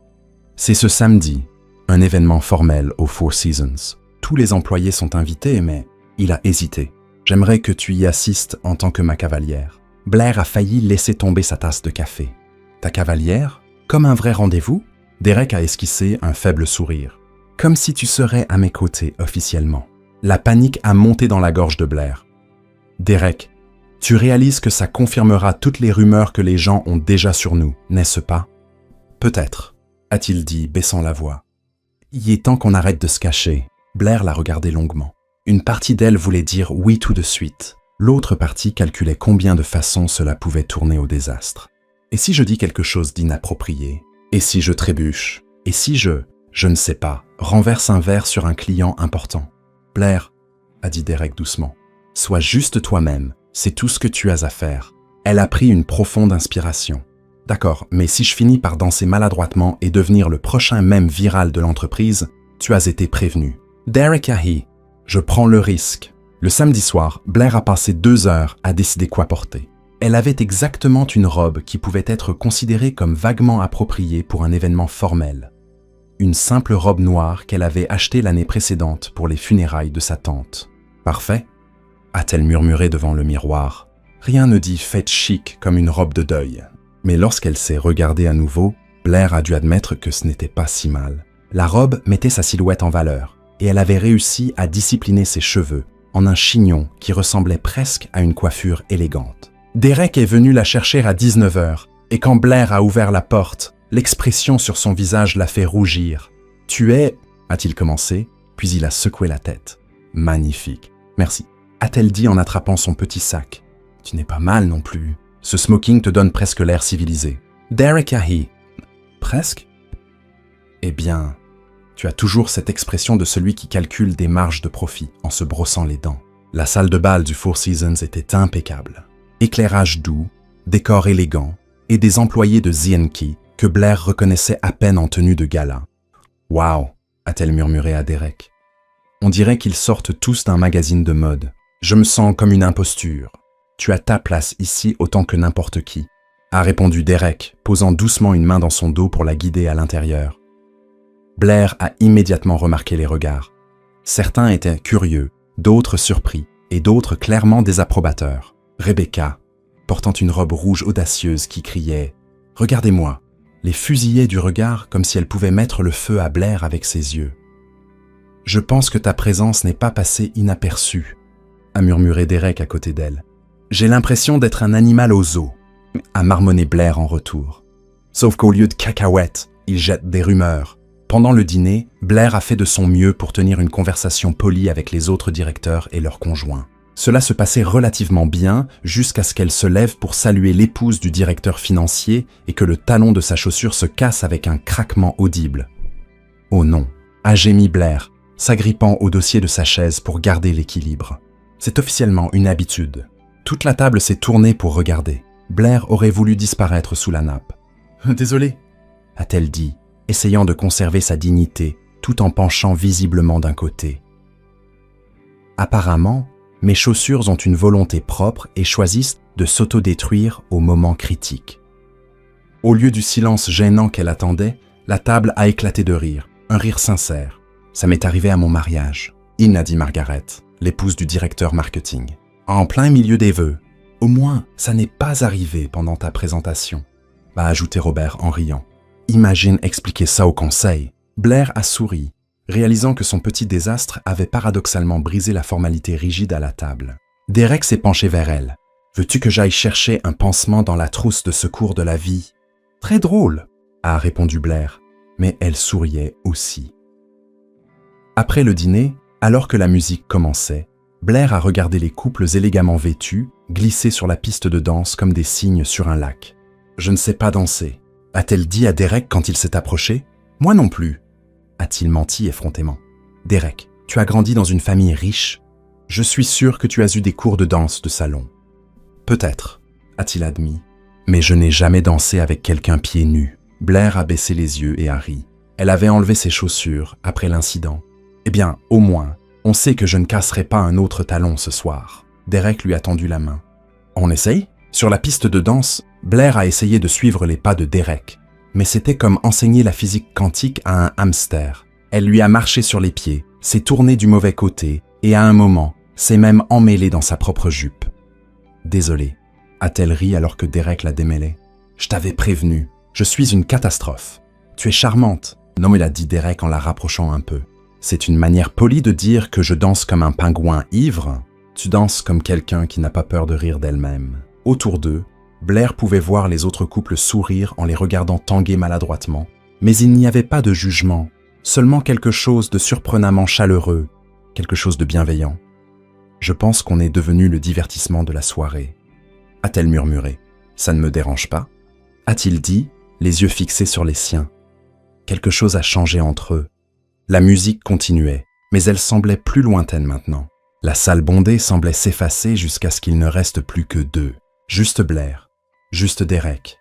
« C'est ce samedi, un événement formel au Four Seasons. Tous les employés sont invités, mais il a hésité. J'aimerais que tu y assistes en tant que ma cavalière. » Blair a failli laisser tomber sa tasse de café. « Ta cavalière? Comme un vrai rendez-vous ?» Derek a esquissé un faible sourire. « Comme si tu serais à mes côtés officiellement. » La panique a monté dans la gorge de Blair. « Derek, tu réalises que ça confirmera toutes les rumeurs que les gens ont déjà sur nous, n'est-ce pas? »« Peut-être, » a-t-il dit, baissant la voix. « Il est temps qu'on arrête de se cacher. » Blair l'a regardé longuement. Une partie d'elle voulait dire oui tout de suite. L'autre partie calculait combien de façons cela pouvait tourner au désastre. Et si je dis quelque chose d'inapproprié? Et si je trébuche? Et si je ne sais pas, renverse un verre sur un client important? Blair, a dit Derek doucement, sois juste toi-même, c'est tout ce que tu as à faire. Elle a pris une profonde inspiration. D'accord, mais si je finis par danser maladroitement et devenir le prochain mème viral de l'entreprise, tu as été prévenu. Derek Ahi, je prends le risque. Le samedi soir, Blair a passé 2 heures à décider quoi porter. Elle avait exactement une robe qui pouvait être considérée comme vaguement appropriée pour un événement formel. Une simple robe noire qu'elle avait achetée l'année précédente pour les funérailles de sa tante. « Parfait », a-t-elle murmuré devant le miroir. Rien ne dit fête chic comme une robe de deuil. Mais lorsqu'elle s'est regardée à nouveau, Blair a dû admettre que ce n'était pas si mal. La robe mettait sa silhouette en valeur, et elle avait réussi à discipliner ses cheveux en un chignon qui ressemblait presque à une coiffure élégante. Derek est venu la chercher à 19h, et quand Blair a ouvert la porte, l'expression sur son visage l'a fait rougir. « Tu es... » a-t-il commencé, puis il a secoué la tête. « Magnifique. Merci. » a-t-elle dit en attrapant son petit sac. « Tu n'es pas mal non plus. Ce smoking te donne presque l'air civilisé. »« Derek Ahi. »« Presque ?»« Eh bien... » Tu as toujours cette expression de celui qui calcule des marges de profit en se brossant les dents. La salle de bal du Four Seasons était impeccable. Éclairage doux, décor élégant et des employés de Z&K que Blair reconnaissait à peine en tenue de gala. « Wow !» a-t-elle murmuré à Derek. « On dirait qu'ils sortent tous d'un magazine de mode. Je me sens comme une imposture. Tu as ta place ici autant que n'importe qui. » a répondu Derek, posant doucement une main dans son dos pour la guider à l'intérieur. Blair a immédiatement remarqué les regards. Certains étaient curieux, d'autres surpris, et d'autres clairement désapprobateurs. Rebecca, portant une robe rouge audacieuse qui criait « Regardez-moi !» les fusillait du regard comme si elle pouvait mettre le feu à Blair avec ses yeux. « Je pense que ta présence n'est pas passée inaperçue », a murmuré Derek à côté d'elle. « J'ai l'impression d'être un animal au zoo », a marmonné Blair en retour. Sauf qu'au lieu de cacahuètes, il jette des rumeurs. Pendant le dîner, Blair a fait de son mieux pour tenir une conversation polie avec les autres directeurs et leurs conjoints. Cela se passait relativement bien jusqu'à ce qu'elle se lève pour saluer l'épouse du directeur financier et que le talon de sa chaussure se casse avec un craquement audible. « Oh non !» a gémi Blair, s'agrippant au dossier de sa chaise pour garder l'équilibre. C'est officiellement une habitude. Toute la table s'est tournée pour regarder. Blair aurait voulu disparaître sous la nappe. « Désolé !» a-t-elle dit, essayant de conserver sa dignité tout en penchant visiblement d'un côté. Apparemment, mes chaussures ont une volonté propre et choisissent de s'autodétruire au moment critique. Au lieu du silence gênant qu'elle attendait, la table a éclaté de rire, un rire sincère. Ça m'est arrivé à mon mariage, a dit Margaret, l'épouse du directeur marketing. En plein milieu des vœux. Au moins, ça n'est pas arrivé pendant ta présentation, va ajouter Robert en riant. Imagine expliquer ça au conseil. Blair a souri. réalisant que son petit désastre avait paradoxalement brisé la formalité rigide à la table. Derek s'est penché vers elle. « Veux-tu que j'aille chercher un pansement dans la trousse de secours de la vie ?»« Très drôle !» a répondu Blair, mais elle souriait aussi. Après le dîner, alors que la musique commençait, Blair a regardé les couples élégamment vêtus glisser sur la piste de danse comme des cygnes sur un lac. « Je ne sais pas danser », a-t-elle dit à Derek quand il s'est approché. « Moi non plus », a-t-il menti effrontément. « Derek, tu as grandi dans une famille riche. Je suis sûr que tu as eu des cours de danse de salon. »« Peut-être », a-t-il admis. « Mais je n'ai jamais dansé avec quelqu'un pieds nus. » Blair a baissé les yeux et a ri. Elle avait enlevé ses chaussures après l'incident. « Eh bien, au moins, on sait que je ne casserai pas un autre talon ce soir. » Derek lui a tendu la main. « On essaye ?» Sur la piste de danse, Blair a essayé de suivre les pas de Derek. Mais c'était comme enseigner la physique quantique à un hamster. Elle lui a marché sur les pieds, s'est tournée du mauvais côté et à un moment, s'est même emmêlée dans sa propre jupe. « Désolée », a-t-elle ri alors que Derek la démêlait. « Je t'avais prévenu, je suis une catastrophe. Tu es charmante. » Non, il a dit Derek en la rapprochant un peu. « C'est une manière polie de dire que je danse comme un pingouin ivre. Tu danses comme quelqu'un qui n'a pas peur de rire d'elle-même. » Autour d'eux, Blair pouvait voir les autres couples sourire en les regardant tanguer maladroitement, mais il n'y avait pas de jugement, seulement quelque chose de surprenamment chaleureux, quelque chose de bienveillant. « Je pense qu'on est devenu le divertissement de la soirée. » A-t-elle murmuré. « Ça ne me dérange pas ?» A-t-il dit, les yeux fixés sur les siens. Quelque chose a changé entre eux. La musique continuait, mais elle semblait plus lointaine maintenant. La salle bondée semblait s'effacer jusqu'à ce qu'il ne reste plus que deux. Juste Blair, juste Derek,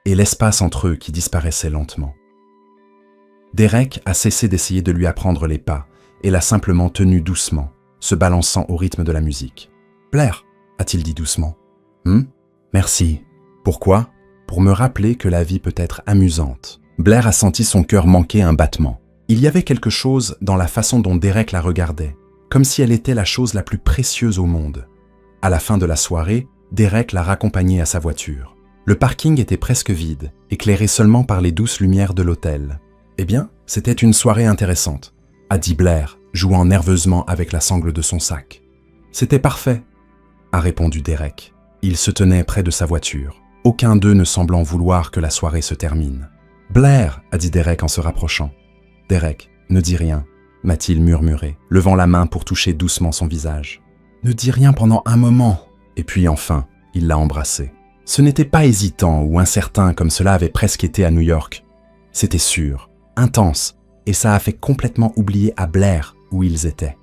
et l'espace entre eux qui disparaissait lentement. Derek a cessé d'essayer de lui apprendre les pas et l'a simplement tenu doucement, se balançant au rythme de la musique. « Blair » a-t-il dit doucement. « Merci. Pourquoi ? Pour me rappeler que la vie peut être amusante. » Blair a senti son cœur manquer un battement. Il y avait quelque chose dans la façon dont Derek la regardait, comme si elle était la chose la plus précieuse au monde. À la fin de la soirée, Derek l'a raccompagnée à sa voiture. Le parking était presque vide, éclairé seulement par les douces lumières de l'hôtel. « Eh bien, c'était une soirée intéressante », a dit Blair, jouant nerveusement avec la sangle de son sac. « C'était parfait », a répondu Derek. Il se tenait près de sa voiture, aucun d'eux ne semblant vouloir que la soirée se termine. « Blair », a dit Derek en se rapprochant. « Derek, ne dis rien », m'a-t-il murmuré, levant la main pour toucher doucement son visage. « Ne dis rien pendant un moment !» Et puis enfin, il l'a embrassée. Ce n'était pas hésitant ou incertain comme cela avait presque été à New York. C'était sûr, intense, et ça a fait complètement oublier à Blair où ils étaient.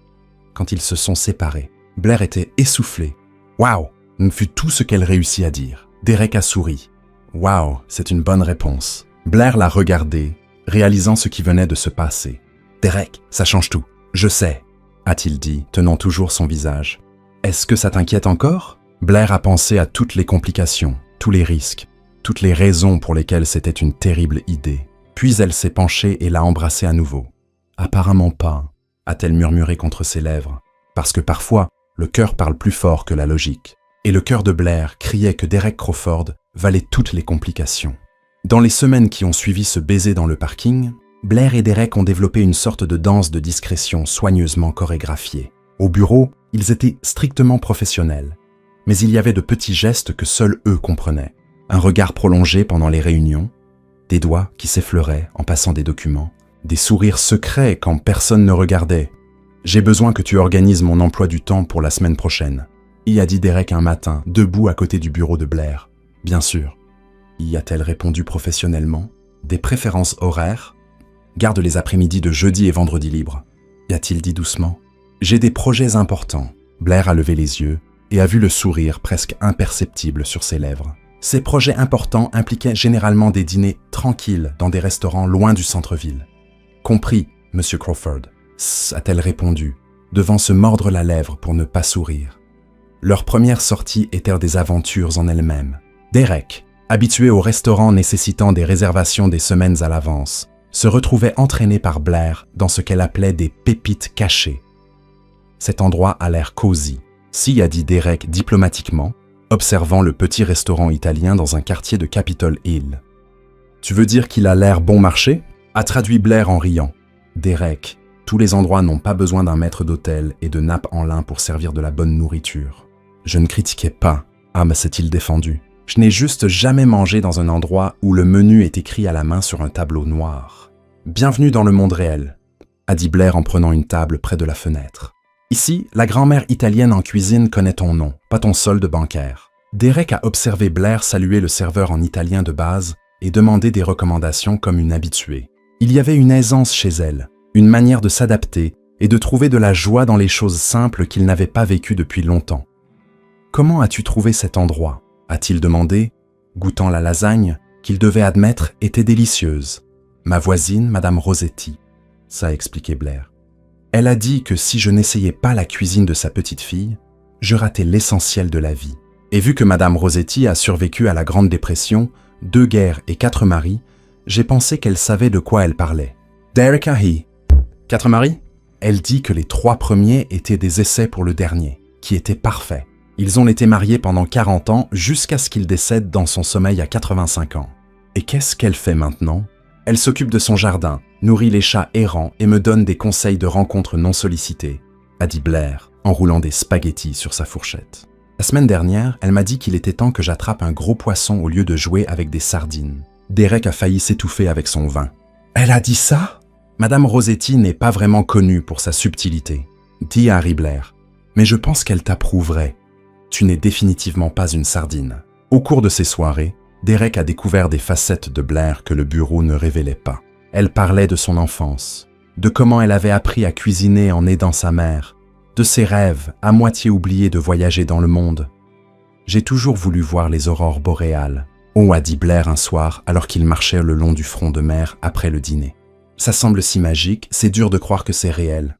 Quand ils se sont séparés, Blair était essoufflée. « Waouh !» fut tout ce qu'elle réussit à dire. Derek a souri. « Waouh, c'est une bonne réponse. » Blair l'a regardé, réalisant ce qui venait de se passer. « Derek, ça change tout. Je sais, » a-t-il dit, tenant toujours son visage. « Est-ce que ça t'inquiète encore ?» Blair a pensé à toutes les complications, tous les risques, toutes les raisons pour lesquelles c'était une terrible idée. Puis elle s'est penchée et l'a embrassé à nouveau. « Apparemment pas », a-t-elle murmuré contre ses lèvres, parce que parfois, le cœur parle plus fort que la logique. Et le cœur de Blair criait que Derek Crawford valait toutes les complications. Dans les semaines qui ont suivi ce baiser dans le parking, Blair et Derek ont développé une sorte de danse de discrétion soigneusement chorégraphiée. Au bureau, ils étaient strictement professionnels. Mais il y avait de petits gestes que seuls eux comprenaient. Un regard prolongé pendant les réunions, des doigts qui s'effleuraient en passant des documents, des sourires secrets quand personne ne regardait. « J'ai besoin que tu organises mon emploi du temps pour la semaine prochaine », y a dit Derek un matin, debout à côté du bureau de Blair. « Bien sûr », y a-t-elle répondu professionnellement. « Des préférences horaires ? Garde les après-midi de jeudi et vendredi libres », y a-t-il dit doucement. « J'ai des projets importants ». Blair a levé les yeux et a vu le sourire presque imperceptible sur ses lèvres. Ces projets importants impliquaient généralement des dîners tranquilles dans des restaurants loin du centre-ville. « Compris, Monsieur Crawford », a-t-elle répondu, devant se mordre la lèvre pour ne pas sourire. Leurs premières sorties étaient des aventures en elles-mêmes. Derek, habitué aux restaurants nécessitant des réservations des semaines à l'avance, se retrouvait entraîné par Blair dans ce qu'elle appelait des pépites cachées. Cet endroit a l'air cosy. Si, a dit Derek diplomatiquement, observant le petit restaurant italien dans un quartier de Capitol Hill. « Tu veux dire qu'il a l'air bon marché ?» a traduit Blair en riant. Derek, Tous les endroits n'ont pas besoin d'un maître d'hôtel et de nappes en lin pour servir de la bonne nourriture. Je ne critiquais pas, s'est-il défendu. Je n'ai juste jamais mangé dans un endroit où le menu est écrit à la main sur un tableau noir. Bienvenue dans le monde réel, a dit Blair en prenant une table près de la fenêtre. Ici, la grand-mère italienne en cuisine connaît ton nom, pas ton solde bancaire. Derek a observé Blair saluer le serveur en italien de base et demander des recommandations comme une habituée. Il y avait une aisance chez elle, une manière de s'adapter et de trouver de la joie dans les choses simples qu'il n'avait pas vécues depuis longtemps. « Comment as-tu trouvé cet endroit ?» a-t-il demandé, goûtant la lasagne, qu'il devait admettre était délicieuse. « Ma voisine, Madame Rosetti », ça a expliqué Blair. Elle a dit que si je n'essayais pas la cuisine de sa petite fille, je ratais l'essentiel de la vie. Et vu que Madame Rosetti a survécu à la Grande Dépression, 2 guerres et 4 maris, j'ai pensé qu'elle savait de quoi elle parlait. Derek Ahi. 4 maris? Elle dit que les 3 premiers étaient des essais pour le dernier, qui était parfait. Ils ont été mariés pendant 40 ans jusqu'à ce qu'il décède dans son sommeil à 85 ans. Et qu'est-ce qu'elle fait maintenant? Elle s'occupe de son jardin, nourrit les chats errants et me donne des conseils de rencontres non sollicitées, a dit Blair, en roulant des spaghettis sur sa fourchette. La semaine dernière, elle m'a dit qu'il était temps que j'attrape un gros poisson au lieu de jouer avec des sardines. Derek a failli s'étouffer avec son vin. Elle a dit ça? Madame Rosetti n'est pas vraiment connue pour sa subtilité, dit Harry Blair. Mais je pense qu'elle t'approuverait. Tu n'es définitivement pas une sardine. Au cours de ces soirées, Derek a découvert des facettes de Blair que le bureau ne révélait pas. Elle parlait de son enfance, de comment elle avait appris à cuisiner en aidant sa mère, de ses rêves à moitié oubliés de voyager dans le monde. J'ai toujours voulu voir les aurores boréales, a dit Blair un soir alors qu'il marchait le long du front de mer après le dîner. Ça semble si magique, c'est dur de croire que c'est réel.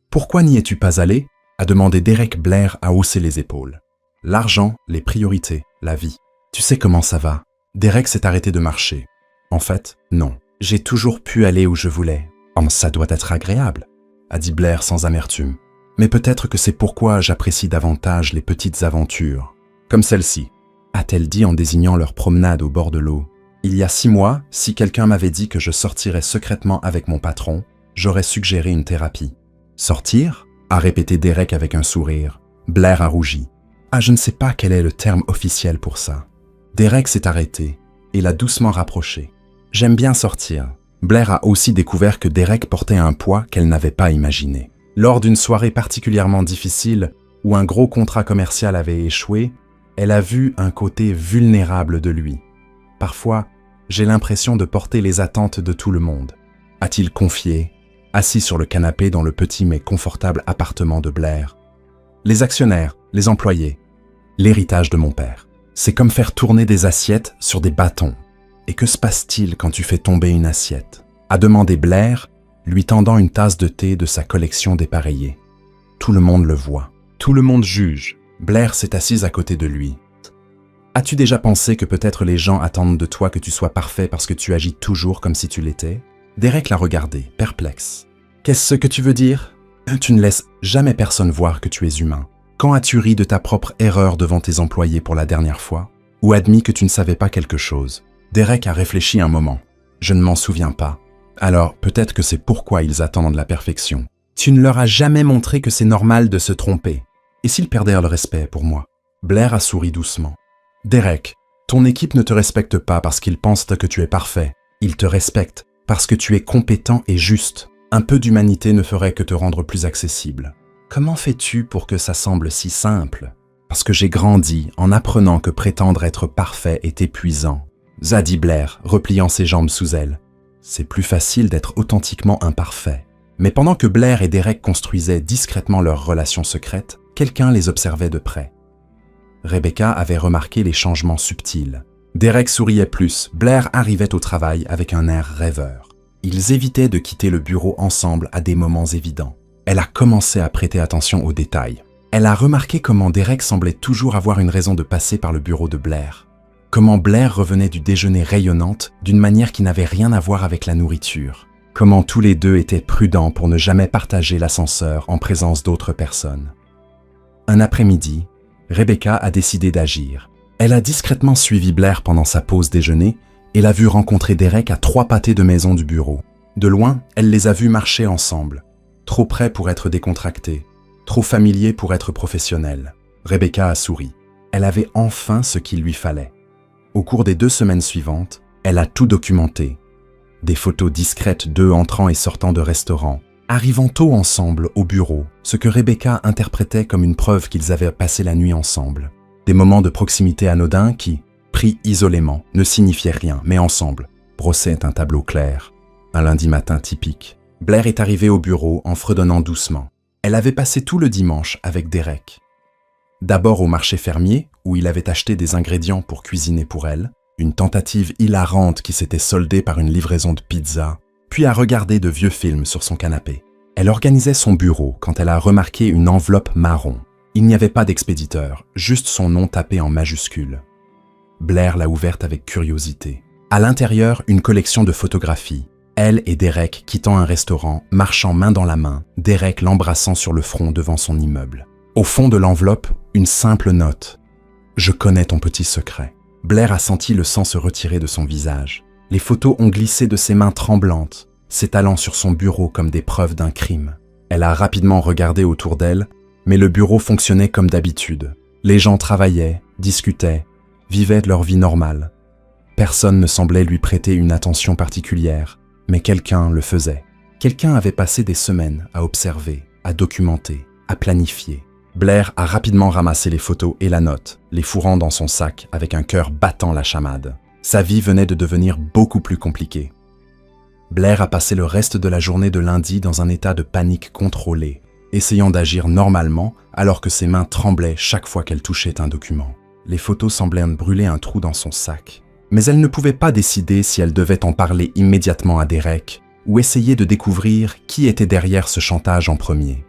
Pourquoi n'y es-tu pas allé? A demandé Derek. Blair à hausser les épaules. L'argent, les priorités, la vie. Tu sais comment ça va. Derek s'est arrêté de marcher. En fait, non. J'ai toujours pu aller où je voulais. Ça doit être agréable, a dit Blair sans amertume. Mais peut-être que c'est pourquoi j'apprécie davantage les petites aventures, comme celle-ci, a-t-elle dit en désignant leur promenade au bord de l'eau. Il y a 6 mois, si quelqu'un m'avait dit que je sortirais secrètement avec mon patron, j'aurais suggéré une thérapie. Sortir? A répété Derek avec un sourire. Blair a rougi. Je ne sais pas quel est le terme officiel pour ça. Derek s'est arrêté et l'a doucement rapproché. J'aime bien sortir. Blair a aussi découvert que Derek portait un poids qu'elle n'avait pas imaginé. Lors d'une soirée particulièrement difficile où un gros contrat commercial avait échoué, elle a vu un côté vulnérable de lui. Parfois, j'ai l'impression de porter les attentes de tout le monde, a-t-il confié, assis sur le canapé dans le petit mais confortable appartement de Blair. Les actionnaires, les employés, l'héritage de mon père. C'est comme faire tourner des assiettes sur des bâtons. Et que se passe-t-il quand tu fais tomber une assiette? A demandé Blair, lui tendant une tasse de thé de sa collection dépareillée. Tout le monde le voit. Tout le monde juge. Blair s'est assise à côté de lui. As-tu déjà pensé que peut-être les gens attendent de toi que tu sois parfait parce que tu agis toujours comme si tu l'étais? Derek l'a regardé, perplexe. Qu'est-ce que tu veux dire? Tu ne laisses jamais personne voir que tu es humain. Quand as-tu ri de ta propre erreur devant tes employés pour la dernière fois? Ou admis que tu ne savais pas quelque chose? Derek a réfléchi un moment. Je ne m'en souviens pas. Alors peut-être que c'est pourquoi ils attendent la perfection. Tu ne leur as jamais montré que c'est normal de se tromper. Et s'ils perdèrent le respect pour moi? Blair a souri doucement. Derek, ton équipe ne te respecte pas parce qu'ils pensent que tu es parfait. Ils te respectent parce que tu es compétent et juste. Un peu d'humanité ne ferait que te rendre plus accessible. Comment fais-tu pour que ça semble si simple? Parce que j'ai grandi en apprenant que prétendre être parfait est épuisant. A dit Blair, repliant ses jambes sous elle. C'est plus facile d'être authentiquement imparfait. Mais pendant que Blair et Derek construisaient discrètement leur relation secrète, quelqu'un les observait de près. Rebecca avait remarqué les changements subtils. Derek souriait plus, Blair arrivait au travail avec un air rêveur. Ils évitaient de quitter le bureau ensemble à des moments évidents. Elle a commencé à prêter attention aux détails. Elle a remarqué comment Derek semblait toujours avoir une raison de passer par le bureau de Blair. Comment Blair revenait du déjeuner rayonnante d'une manière qui n'avait rien à voir avec la nourriture. Comment tous les deux étaient prudents pour ne jamais partager l'ascenseur en présence d'autres personnes. Un après-midi, Rebecca a décidé d'agir. Elle a discrètement suivi Blair pendant sa pause déjeuner et l'a vu rencontrer Derek à 3 pâtés de maison du bureau. De loin, elle les a vus marcher ensemble. Trop près pour être décontracté, trop familier pour être professionnel. Rebecca a souri. Elle avait enfin ce qu'il lui fallait. Au cours des 2 semaines suivantes, elle a tout documenté. Des photos discrètes d'eux entrant et sortant de restaurants, arrivant tôt ensemble au bureau, ce que Rebecca interprétait comme une preuve qu'ils avaient passé la nuit ensemble. Des moments de proximité anodins qui, pris isolément, ne signifiaient rien, mais ensemble, brossaient un tableau clair. Un lundi matin typique. Blair est arrivée au bureau en fredonnant doucement. Elle avait passé tout le dimanche avec Derek. D'abord au marché fermier, où il avait acheté des ingrédients pour cuisiner pour elle, une tentative hilarante qui s'était soldée par une livraison de pizza, puis à regarder de vieux films sur son canapé. Elle organisait son bureau quand elle a remarqué une enveloppe marron. Il n'y avait pas d'expéditeur, juste son nom tapé en majuscules. Blair l'a ouverte avec curiosité. À l'intérieur, une collection de photographies. Elle et Derek quittant un restaurant, marchant main dans la main, Derek l'embrassant sur le front devant son immeuble. Au fond de l'enveloppe, une simple note. « Je connais ton petit secret ». Blair a senti le sang se retirer de son visage. Les photos ont glissé de ses mains tremblantes, s'étalant sur son bureau comme des preuves d'un crime. Elle a rapidement regardé autour d'elle, mais le bureau fonctionnait comme d'habitude. Les gens travaillaient, discutaient, vivaient leur vie normale. Personne ne semblait lui prêter une attention particulière, mais quelqu'un le faisait. Quelqu'un avait passé des semaines à observer, à documenter, à planifier. Blair a rapidement ramassé les photos et la note, les fourrant dans son sac avec un cœur battant la chamade. Sa vie venait de devenir beaucoup plus compliquée. Blair a passé le reste de la journée de lundi dans un état de panique contrôlée, essayant d'agir normalement alors que ses mains tremblaient chaque fois qu'elle touchait un document. Les photos semblaient brûler un trou dans son sac, mais elle ne pouvait pas décider si elle devait en parler immédiatement à Derek ou essayer de découvrir qui était derrière ce chantage en premier.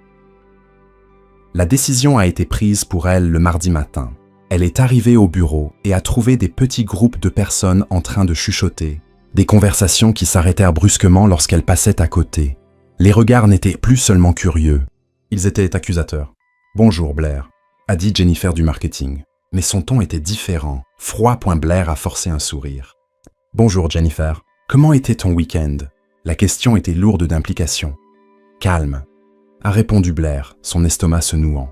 La décision a été prise pour elle le mardi matin. Elle est arrivée au bureau et a trouvé des petits groupes de personnes en train de chuchoter, des conversations qui s'arrêtèrent brusquement lorsqu'elle passait à côté. Les regards n'étaient plus seulement curieux, ils étaient accusateurs. « Bonjour Blair », a dit Jennifer du marketing, mais son ton était différent. Froid. Blair a forcé un sourire. « Bonjour Jennifer, comment était ton week-end » La question était lourde d'implication. « Calme », a répondu Blair, son estomac se nouant.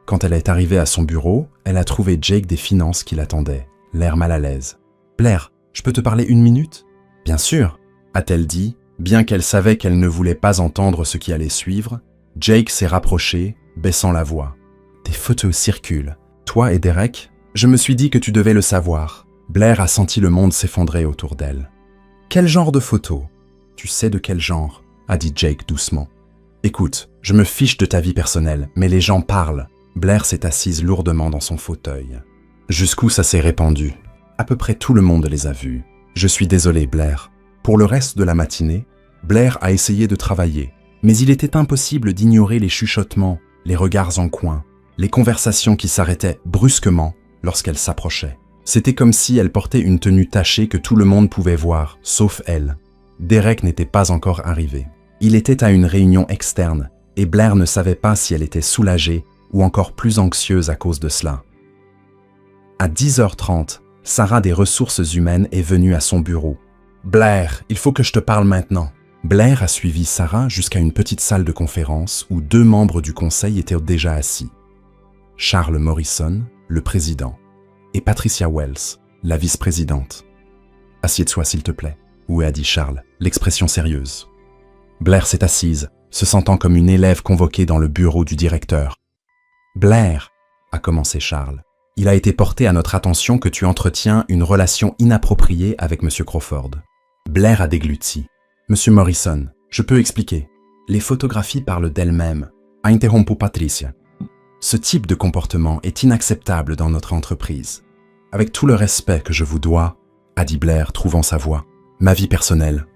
Quand elle est arrivée à son bureau, elle a trouvé Jake des finances qui l'attendait, l'air mal à l'aise. « Blair, je peux te parler 1 minute ?»« Bien sûr », a-t-elle dit, bien qu'elle savait qu'elle ne voulait pas entendre ce qui allait suivre. Jake s'est rapproché, baissant la voix. « Tes photos circulent. Toi et Derek, je me suis dit que tu devais le savoir. » Blair a senti le monde s'effondrer autour d'elle. « Quel genre de photos ?»« Tu sais de quel genre ?» a dit Jake doucement. « Écoute, je me fiche de ta vie personnelle, mais les gens parlent. » Blair s'est assise lourdement dans son fauteuil. Jusqu'où ça s'est répandu? À peu près tout le monde les a vus. Je suis désolé, Blair. Pour le reste de la matinée, Blair a essayé de travailler, mais il était impossible d'ignorer les chuchotements, les regards en coin, les conversations qui s'arrêtaient brusquement lorsqu'elle s'approchait. C'était comme si elle portait une tenue tachée que tout le monde pouvait voir, sauf elle. Derek n'était pas encore arrivé. Il était à une réunion externe, et Blair ne savait pas si elle était soulagée ou encore plus anxieuse à cause de cela. À 10h30, Sarah des ressources humaines est venue à son bureau. « Blair, il faut que je te parle maintenant. » Blair a suivi Sarah jusqu'à une petite salle de conférence où 2 membres du conseil étaient déjà assis. Charles Morrison, le président, et Patricia Wells, la vice-présidente. « Assieds-toi s'il te plaît, » a dit Charles, l'expression sérieuse. Blair s'est assise, se sentant comme une élève convoquée dans le bureau du directeur. « Blair, » a commencé Charles, « il a été porté à notre attention que tu entretiens une relation inappropriée avec M. Crawford. » Blair a dégluti. « Monsieur Morrison, je peux expliquer. Les photographies parlent d'elles-mêmes, » a interrompu Patricia. « Ce type de comportement est inacceptable dans notre entreprise. Avec tout le respect que je vous dois, » a dit Blair, trouvant sa voix, « ma vie personnelle. »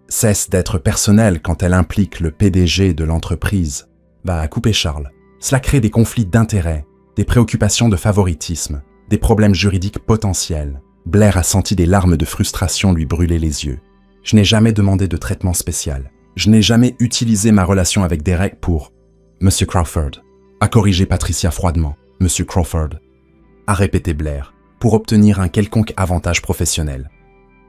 Cesse d'être personnelle quand elle implique le PDG de l'entreprise. Va couper Charles. Cela crée des conflits d'intérêts, des préoccupations de favoritisme, des problèmes juridiques potentiels. Blair a senti des larmes de frustration lui brûler les yeux. Je n'ai jamais demandé de traitement spécial. Je n'ai jamais utilisé ma relation avec Derek pour... Monsieur Crawford, a corrigé Patricia froidement. Monsieur Crawford, a répété Blair, pour obtenir un quelconque avantage professionnel.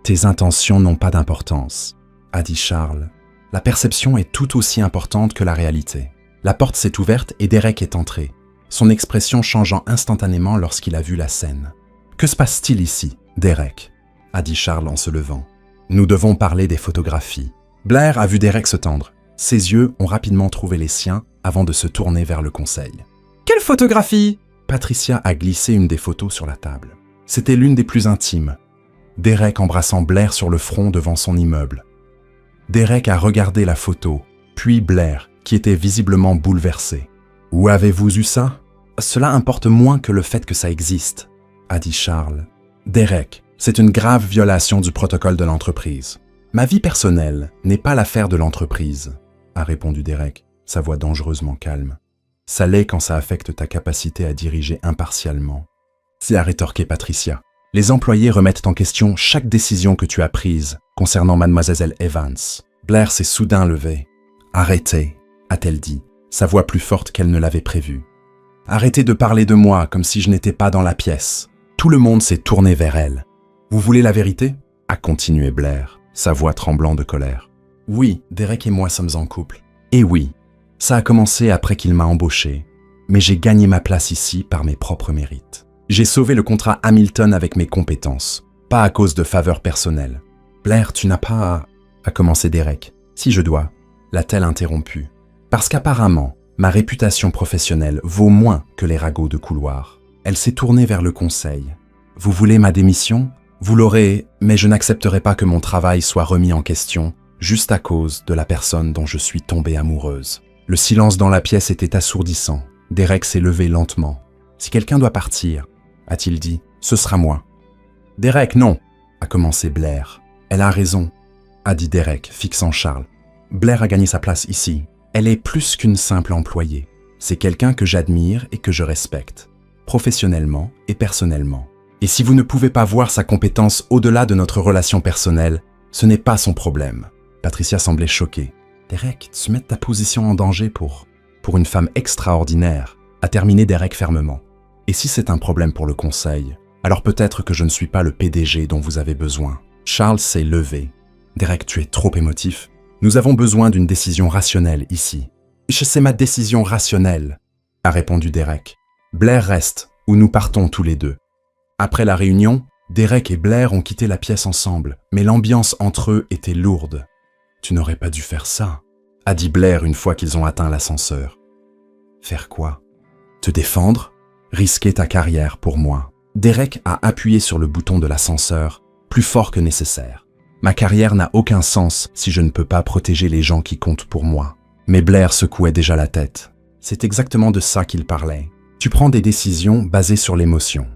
Tes intentions n'ont pas d'importance, a dit Charles. La perception est tout aussi importante que la réalité. La porte s'est ouverte et Derek est entré, son expression changeant instantanément lorsqu'il a vu la scène. « Que se passe-t-il ici, Derek ?» a dit Charles en se levant. « Nous devons parler des photographies. » Blair a vu Derek se tendre. Ses yeux ont rapidement trouvé les siens avant de se tourner vers le conseil. « Quelle photographie ?» Patricia a glissé une des photos sur la table. C'était l'une des plus intimes. Derek embrassant Blair sur le front devant son immeuble. Derek a regardé la photo, puis Blair, qui était visiblement bouleversé. « Où avez-vous eu ça ?»« Cela importe moins que le fait que ça existe, » a dit Charles. « Derek, c'est une grave violation du protocole de l'entreprise. Ma vie personnelle n'est pas l'affaire de l'entreprise, » a répondu Derek, sa voix dangereusement calme. « Ça l'est quand ça affecte ta capacité à diriger impartialement. » C'est a rétorqué Patricia. « Les employés remettent en question chaque décision que tu as prise concernant mademoiselle Evans. » Blair s'est soudain levée. « Arrêtez, » a-t-elle dit, sa voix plus forte qu'elle ne l'avait prévu. « Arrêtez de parler de moi comme si je n'étais pas dans la pièce. » Tout le monde s'est tourné vers elle. « Vous voulez la vérité ?» a continué Blair, sa voix tremblant de colère. « Oui, Derek et moi sommes en couple. Et oui, ça a commencé après qu'il m'a embauché, mais j'ai gagné ma place ici par mes propres mérites. J'ai sauvé le contrat Hamilton avec mes compétences, pas à cause de faveurs personnelles. Blair, tu n'as pas... » a commencé Derek. « Si je dois, » l'a-t-elle interrompu. « Parce qu'apparemment, ma réputation professionnelle vaut moins que les ragots de couloir. » Elle s'est tournée vers le conseil. « Vous voulez ma démission ? Vous l'aurez, mais je n'accepterai pas que mon travail soit remis en question juste à cause de la personne dont je suis tombée amoureuse. » Le silence dans la pièce était assourdissant. Derek s'est levé lentement. « Si quelqu'un doit partir, » a-t-il dit, « ce sera moi. »« Derek, non !» a commencé Blair. « Elle a raison, » a dit Derek, fixant Charles. « Blair a gagné sa place ici. Elle est plus qu'une simple employée. C'est quelqu'un que j'admire et que je respecte, professionnellement et personnellement. Et si vous ne pouvez pas voir sa compétence au-delà de notre relation personnelle, ce n'est pas son problème. » Patricia semblait choquée. « Derek, tu mets ta position en danger pour une femme extraordinaire, » a terminé Derek fermement. « Et si c'est un problème pour le conseil, alors peut-être que je ne suis pas le PDG dont vous avez besoin. » Charles s'est levé. « Derek, tu es trop émotif. Nous avons besoin d'une décision rationnelle ici. »« C'est ma décision rationnelle, » a répondu Derek. « Blair reste, ou nous partons tous les deux. » Après la réunion, Derek et Blair ont quitté la pièce ensemble, mais l'ambiance entre eux était lourde. « Tu n'aurais pas dû faire ça, » a dit Blair une fois qu'ils ont atteint l'ascenseur. « Faire quoi ? Te défendre ? Risquer ta carrière pour moi. » Derek a appuyé sur le bouton de l'ascenseur, plus fort que nécessaire. « Ma carrière n'a aucun sens si je ne peux pas protéger les gens qui comptent pour moi. » Mais Blair secouait déjà la tête. C'est exactement de ça qu'il parlait. Tu prends des décisions basées sur l'émotion.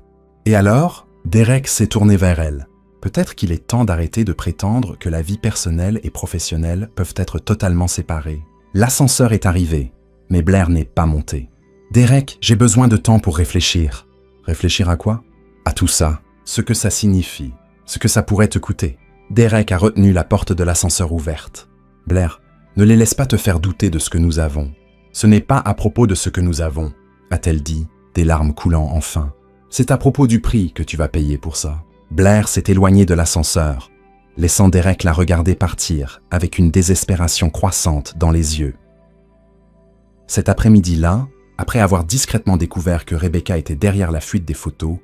Et alors, Derek s'est tourné vers elle. Peut-être qu'il est temps d'arrêter de prétendre que la vie personnelle et professionnelle peuvent être totalement séparées. L'ascenseur est arrivé, mais Blair n'est pas monté. Derek, j'ai besoin de temps pour réfléchir. Réfléchir à quoi ? À tout ça, ce que ça signifie, ce que ça pourrait te coûter. Derek a retenu la porte de l'ascenseur ouverte. Blair, ne les laisse pas te faire douter de ce que nous avons. Ce n'est pas à propos de ce que nous avons, a-t-elle dit, des larmes coulant enfin. C'est à propos du prix que tu vas payer pour ça. Blair s'est éloignée de l'ascenseur, laissant Derek la regarder partir avec une désespération croissante dans les yeux. Cet après-midi-là, après avoir discrètement découvert que Rebecca était derrière la fuite des photos,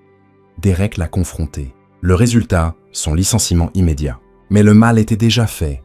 Derek l'a confrontée. Le résultat, son licenciement immédiat. Mais le mal était déjà fait.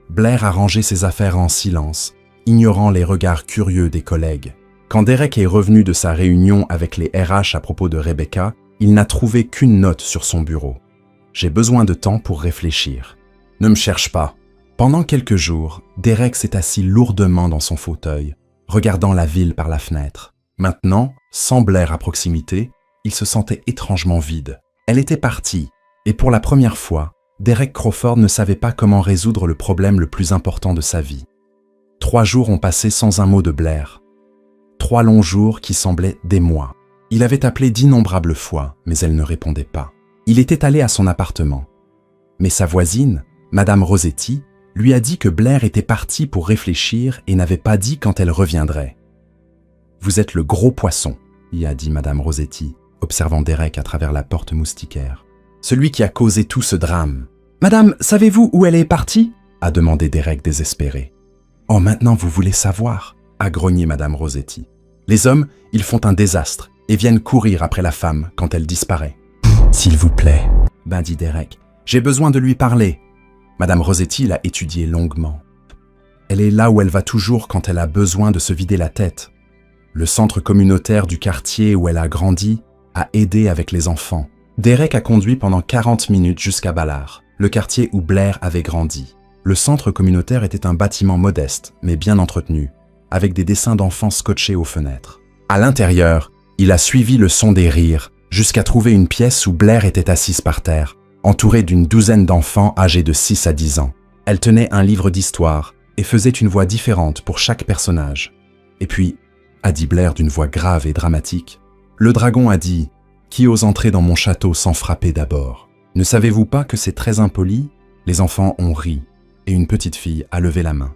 Blair a rangé ses affaires en silence, ignorant les regards curieux des collègues. Quand Derek est revenu de sa réunion avec les RH à propos de Rebecca, il n'a trouvé qu'une note sur son bureau. « J'ai besoin de temps pour réfléchir. Ne me cherche pas. » Pendant quelques jours, Derek s'est assis lourdement dans son fauteuil, regardant la ville par la fenêtre. Maintenant, sans Blair à proximité, il se sentait étrangement vide. Elle était partie, et pour la première fois, Derek Crawford ne savait pas comment résoudre le problème le plus important de sa vie. 3 jours ont passé sans un mot de Blair. 3 longs jours qui semblaient des mois. Il avait appelé d'innombrables fois, mais elle ne répondait pas. Il était allé à son appartement. Mais sa voisine, Madame Rossetti, lui a dit que Blair était partie pour réfléchir et n'avait pas dit quand elle reviendrait. « Vous êtes le gros poisson », y a dit Madame Rossetti, observant Derek à travers la porte moustiquaire. « Celui qui a causé tout ce drame. »« Madame, savez-vous où elle est partie ?» a demandé Derek désespéré. « Oh, maintenant vous voulez savoir » a grogné Madame Rossetti. « Les hommes, ils font un désastre et viennent courir après la femme quand elle disparaît. »« S'il vous plaît, » dit Derek, « j'ai besoin de lui parler. » Madame Rossetti l'a étudié longuement. Elle est là où elle va toujours quand elle a besoin de se vider la tête. Le centre communautaire du quartier où elle a grandi a aidé avec les enfants. Derek a conduit pendant 40 minutes jusqu'à Ballard, le quartier où Blair avait grandi. Le centre communautaire était un bâtiment modeste, mais bien entretenu, avec des dessins d'enfants scotchés aux fenêtres. À l'intérieur, il a suivi le son des rires jusqu'à trouver une pièce où Blair était assise par terre, entourée d'une douzaine d'enfants âgés de 6 à 10 ans. Elle tenait un livre d'histoire et faisait une voix différente pour chaque personnage. Et puis, a dit Blair d'une voix grave et dramatique, le dragon a dit « Qui ose entrer dans mon château sans frapper d'abord ?» Ne savez-vous pas que c'est très impoli? Les enfants ont ri et une petite fille a levé la main.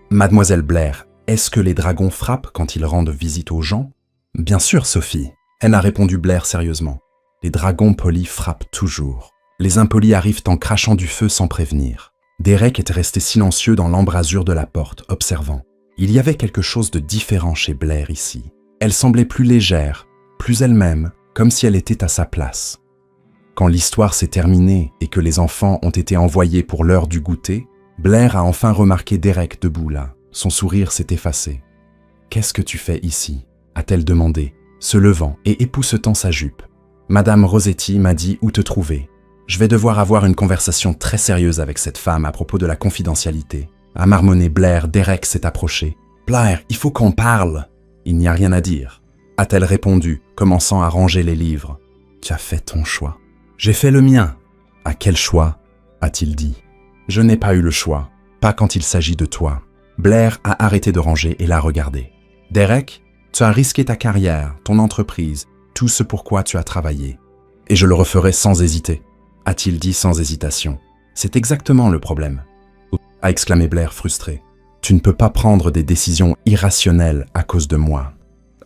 Mademoiselle Blair, est-ce que les dragons frappent quand ils rendent visite aux gens? Bien sûr, Sophie. Elle a répondu Blair sérieusement. Les dragons polis frappent toujours. Les impolis arrivent en crachant du feu sans prévenir. Derek était resté silencieux dans l'embrasure de la porte, observant. Il y avait quelque chose de différent chez Blair ici. Elle semblait plus légère, plus elle-même, comme si elle était à sa place. Quand l'histoire s'est terminée et que les enfants ont été envoyés pour l'heure du goûter, Blair a enfin remarqué Derek debout là. Son sourire s'est effacé. « Qu'est-ce que tu fais ici ?» a-t-elle demandé, se levant et époussetant sa jupe. « Madame Rossetti m'a dit où te trouver. Je vais devoir avoir une conversation très sérieuse avec cette femme à propos de la confidentialité. » A marmonné Blair, Derek s'est approché. « Blair, il faut qu'on parle !»« Il n'y a rien à dire. » a-t-elle répondu, commençant à ranger les livres. « Tu as fait ton choix. »« J'ai fait le mien. »« À quel choix ?» a-t-il dit. « Je n'ai pas eu le choix. Pas quand il s'agit de toi. » Blair a arrêté de ranger et l'a regardé. « Derek, tu as risqué ta carrière, ton entreprise, tout ce pour quoi tu as travaillé. Et je le referai sans hésiter. » a-t-il dit sans hésitation. « C'est exactement le problème. » a exclamé Blair frustré. « Tu ne peux pas prendre des décisions irrationnelles à cause de moi. »«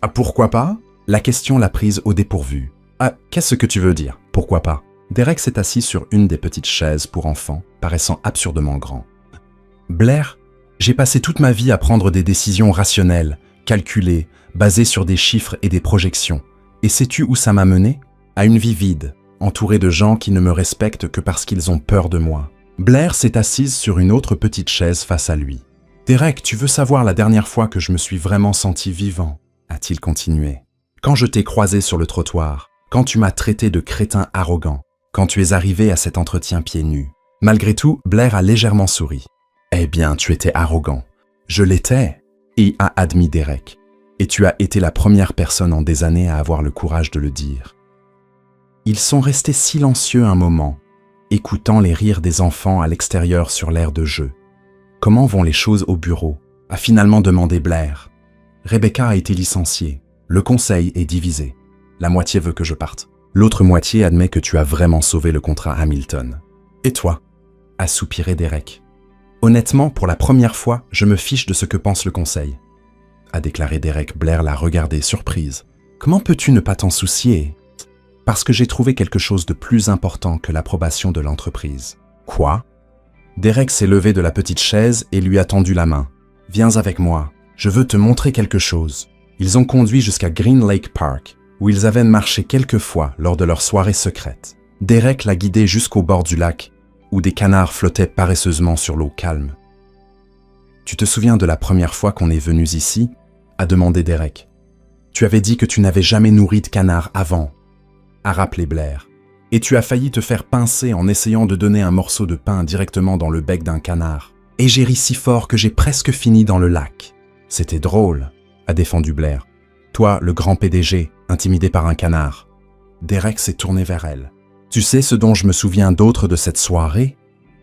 Ah, pourquoi pas ?» La question l'a prise au dépourvu. « Ah, qu'est-ce que tu veux dire ? Pourquoi pas ?» Derek s'est assis sur une des petites chaises pour enfants, paraissant absurdement grand. « Blair, j'ai passé toute ma vie à prendre des décisions rationnelles, calculées, basées sur des chiffres et des projections. Et sais-tu où ça m'a mené ? À une vie vide, entourée de gens qui ne me respectent que parce qu'ils ont peur de moi. » Blair s'est assise sur une autre petite chaise face à lui. « Derek, tu veux savoir la dernière fois que je me suis vraiment senti vivant ?» a-t-il continué. « Quand je t'ai croisé sur le trottoir, quand tu m'as traité de crétin arrogant, quand tu es arrivé à cet entretien pieds nus. » Malgré tout, Blair a légèrement souri. « Eh bien, tu étais arrogant. »« Je l'étais, » a admis Derek. « Et tu as été la première personne en des années à avoir le courage de le dire. » Ils sont restés silencieux un moment, écoutant les rires des enfants à l'extérieur sur l'aire de jeu. « Comment vont les choses au bureau ?» a finalement demandé Blair. « Rebecca a été licenciée. Le conseil est divisé. La moitié veut que je parte. L'autre moitié admet que tu as vraiment sauvé le contrat Hamilton. Et toi ?» a soupiré Derek. « Honnêtement, pour la première fois, je me fiche de ce que pense le conseil. » a déclaré Derek. Blair l'a regardé surprise. « Comment peux-tu ne pas t'en soucier ?»« Parce que j'ai trouvé quelque chose de plus important que l'approbation de l'entreprise. »« Quoi ?» Derek s'est levé de la petite chaise et lui a tendu la main. « Viens avec moi, je veux te montrer quelque chose. » Ils ont conduit jusqu'à Green Lake Park, où ils avaient marché quelques fois lors de leur soirée secrète. Derek l'a guidé jusqu'au bord du lac, où des canards flottaient paresseusement sur l'eau calme. « Tu te souviens de la première fois qu'on est venus ici ?» a demandé Derek. « Tu avais dit que tu n'avais jamais nourri de canards avant, » a rappelé Blair. « Et tu as failli te faire pincer en essayant de donner un morceau de pain directement dans le bec d'un canard. Et j'ai ri si fort que j'ai presque fini dans le lac. » « C'était drôle, » a défendu Blair. « Toi, le grand PDG, intimidé par un canard. » Derek s'est tourné vers elle. « Tu sais ce dont je me souviens d'autre de cette soirée ?»«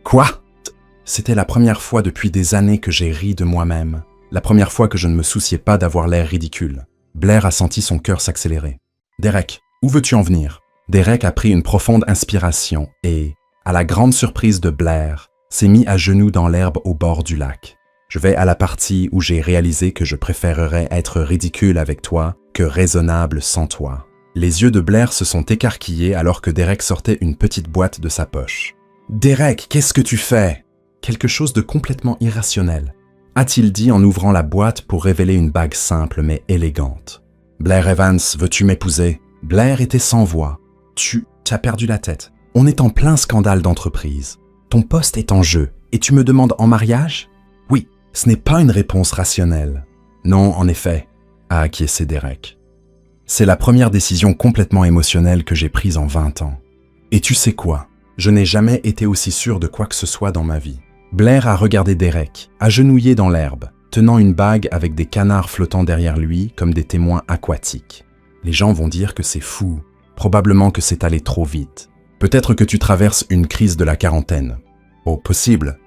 Quoi ?» C'était la première fois depuis des années que j'ai ri de moi-même. La première fois que je ne me souciais pas d'avoir l'air ridicule. Blair a senti son cœur s'accélérer. « Derek, où veux-tu en venir ?» Derek a pris une profonde inspiration et, à la grande surprise de Blair, s'est mis à genoux dans l'herbe au bord du lac. « Je vais à la partie où j'ai réalisé que je préférerais être ridicule avec toi que raisonnable sans toi. » Les yeux de Blair se sont écarquillés alors que Derek sortait une petite boîte de sa poche. « Derek, qu'est-ce que tu fais ?» quelque chose de complètement irrationnel, a-t-il dit en ouvrant la boîte pour révéler une bague simple mais élégante. Blair Evans, veux-tu m'épouser? Blair était sans voix. Tu as perdu la tête. On est en plein scandale d'entreprise. Ton poste est en jeu et tu me demandes en mariage? Oui, ce n'est pas une réponse rationnelle. Non, en effet, a acquiescé Derek. C'est la première décision complètement émotionnelle que j'ai prise en 20 ans. Et tu sais quoi? Je n'ai jamais été aussi sûr de quoi que ce soit dans ma vie. Blair a regardé Derek, agenouillé dans l'herbe, tenant une bague avec des canards flottant derrière lui comme des témoins aquatiques. Les gens vont dire que c'est fou, probablement que c'est allé trop vite. Peut-être que tu traverses une crise de la quarantaine. Oh, possible,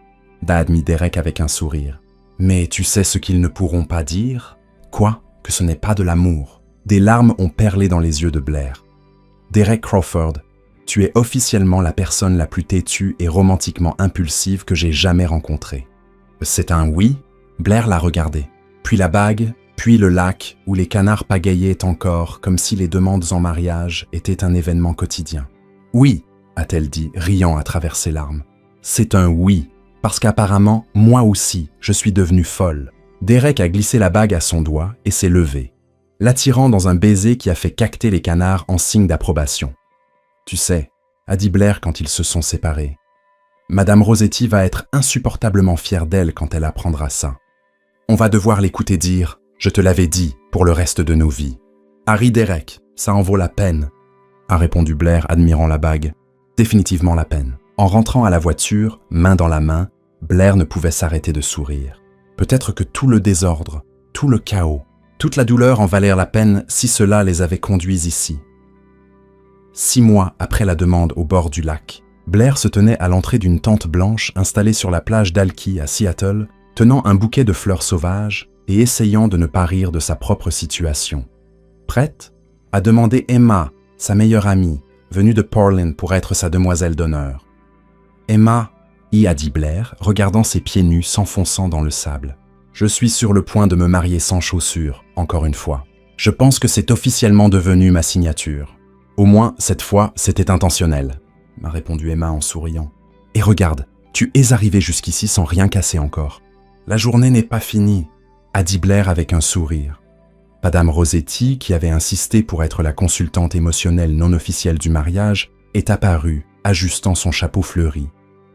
a admis Derek avec un sourire. Mais tu sais ce qu'ils ne pourront pas dire? Quoi? Que ce n'est pas de l'amour. Des larmes ont perlé dans les yeux de Blair. Derek Crawford, tu es officiellement la personne la plus têtue et romantiquement impulsive que j'ai jamais rencontrée. C'est un oui? Blair l'a regardé. Puis la bague, puis le lac où les canards pagaillaient encore comme si les demandes en mariage étaient un événement quotidien. Oui, a-t-elle dit, riant à travers ses larmes. C'est un oui, parce qu'apparemment, moi aussi, je suis devenue folle. Derek a glissé la bague à son doigt et s'est levé, l'attirant dans un baiser qui a fait caqueter les canards en signe d'approbation. Tu sais, a dit Blair quand ils se sont séparés, Madame Rossetti va être insupportablement fière d'elle quand elle apprendra ça. On va devoir l'écouter dire « Je te l'avais dit » pour le reste de nos vies. Harry Derek, ça en vaut la peine, a répondu Blair admirant la bague. Définitivement la peine. En rentrant à la voiture, main dans la main, Blair ne pouvait s'arrêter de sourire. Peut-être que tout le désordre, tout le chaos, toute la douleur en valèrent la peine si cela les avait conduits ici. 6 mois après la demande au bord du lac, Blair se tenait à l'entrée d'une tente blanche installée sur la plage d'Alki à Seattle, tenant un bouquet de fleurs sauvages et essayant de ne pas rire de sa propre situation. Prête? A demandé Emma, sa meilleure amie, venue de Portland pour être sa demoiselle d'honneur. Emma, y a dit Blair, regardant ses pieds nus s'enfonçant dans le sable. Je suis sur le point de me marier sans chaussures, encore une fois. Je pense que c'est officiellement devenu ma signature. Au moins, cette fois, c'était intentionnel, m'a répondu Emma en souriant. Et regarde, tu es arrivé jusqu'ici sans rien casser encore. La journée n'est pas finie, a dit Blair avec un sourire. Madame Rossetti, qui avait insisté pour être la consultante émotionnelle non officielle du mariage, est apparue, ajustant son chapeau fleuri.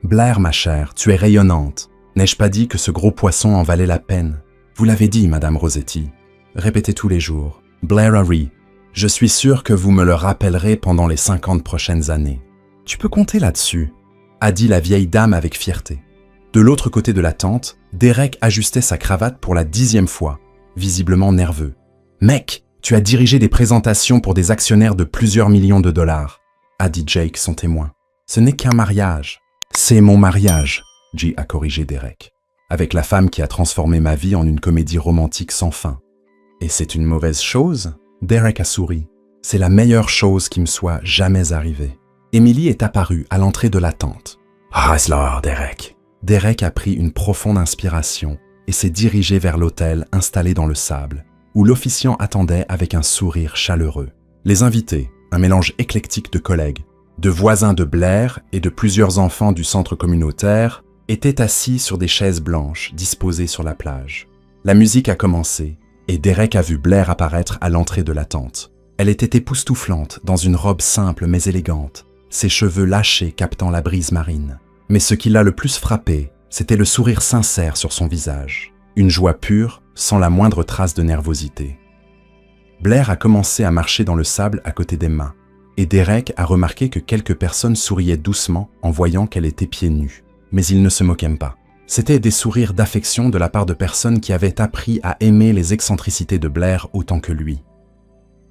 Blair, ma chère, tu es rayonnante. N'ai-je pas dit que ce gros poisson en valait la peine? Vous l'avez dit, Madame Rossetti. Répétez tous les jours. Blair Harry. Je suis sûr que vous me le rappellerez pendant les 50 prochaines années. Tu peux compter là-dessus, a dit la vieille dame avec fierté. De l'autre côté de la tente, Derek ajustait sa cravate pour la 10e fois, visiblement nerveux. Mec, tu as dirigé des présentations pour des actionnaires de plusieurs millions de dollars, a dit Jake, son témoin. Ce n'est qu'un mariage. C'est mon mariage, G a corrigé Derek, avec la femme qui a transformé ma vie en une comédie romantique sans fin. Et c'est une mauvaise chose? Derek a souri. C'est la meilleure chose qui me soit jamais arrivée. Emily est apparue à l'entrée de la tente. Haslar, Derek. Derek a pris une profonde inspiration et s'est dirigé vers l'hôtel installé dans le sable, où l'officiant attendait avec un sourire chaleureux. Les invités, un mélange éclectique de collègues, de voisins de Blair et de plusieurs enfants du centre communautaire, étaient assis sur des chaises blanches disposées sur la plage. La musique a commencé et Derek a vu Blair apparaître à l'entrée de la tente. Elle était époustouflante dans une robe simple mais élégante, ses cheveux lâchés captant la brise marine. Mais ce qui l'a le plus frappé, c'était le sourire sincère sur son visage, une joie pure sans la moindre trace de nervosité. Blair a commencé à marcher dans le sable à côté d'Emma, et Derek a remarqué que quelques personnes souriaient doucement en voyant qu'elle était pieds nus. Mais ils ne se moquaient pas. C'étaient des sourires d'affection de la part de personnes qui avaient appris à aimer les excentricités de Blair autant que lui.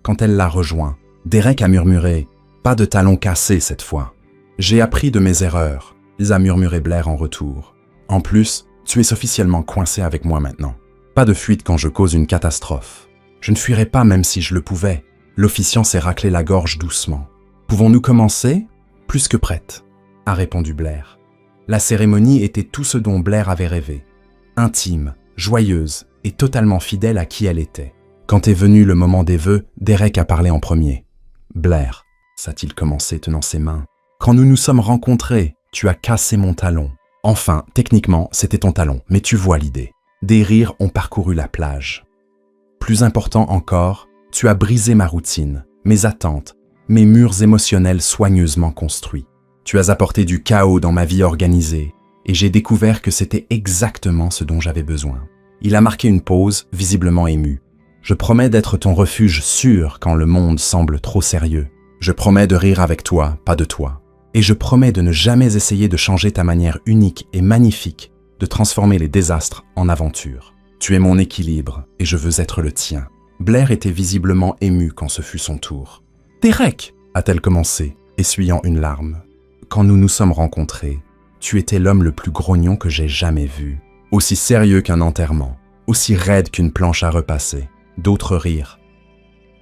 Quand elle l'a rejoint, Derek a murmuré « Pas de talons cassés cette fois. J'ai appris de mes erreurs », a murmuré Blair en retour. En plus, tu es officiellement coincé avec moi maintenant. Pas de fuite quand je cause une catastrophe. Je ne fuirai pas même si je le pouvais. L'officiant s'est raclé la gorge doucement. Pouvons-nous commencer? Plus que prête, a répondu Blair. La cérémonie était tout ce dont Blair avait rêvé. Intime, joyeuse et totalement fidèle à qui elle était. Quand est venu le moment des vœux, Derek a parlé en premier. Blair, s'a-t-il commencé tenant ses mains. Quand nous nous sommes rencontrés, tu as cassé mon talon. Enfin, techniquement, c'était ton talon, mais tu vois l'idée. Des rires ont parcouru la plage. Plus important encore, tu as brisé ma routine, mes attentes, mes murs émotionnels soigneusement construits. Tu as apporté du chaos dans ma vie organisée, et j'ai découvert que c'était exactement ce dont j'avais besoin. Il a marqué une pause, visiblement ému. Je promets d'être ton refuge sûr quand le monde semble trop sérieux. Je promets de rire avec toi, pas de toi. Et je promets de ne jamais essayer de changer ta manière unique et magnifique de transformer les désastres en aventures. Tu es mon équilibre et je veux être le tien. Blair était visiblement émue quand ce fut son tour. « Derek !» a-t-elle commencé, essuyant une larme. « Quand nous nous sommes rencontrés, tu étais l'homme le plus grognon que j'ai jamais vu. Aussi sérieux qu'un enterrement, aussi raide qu'une planche à repasser. D'autres rires.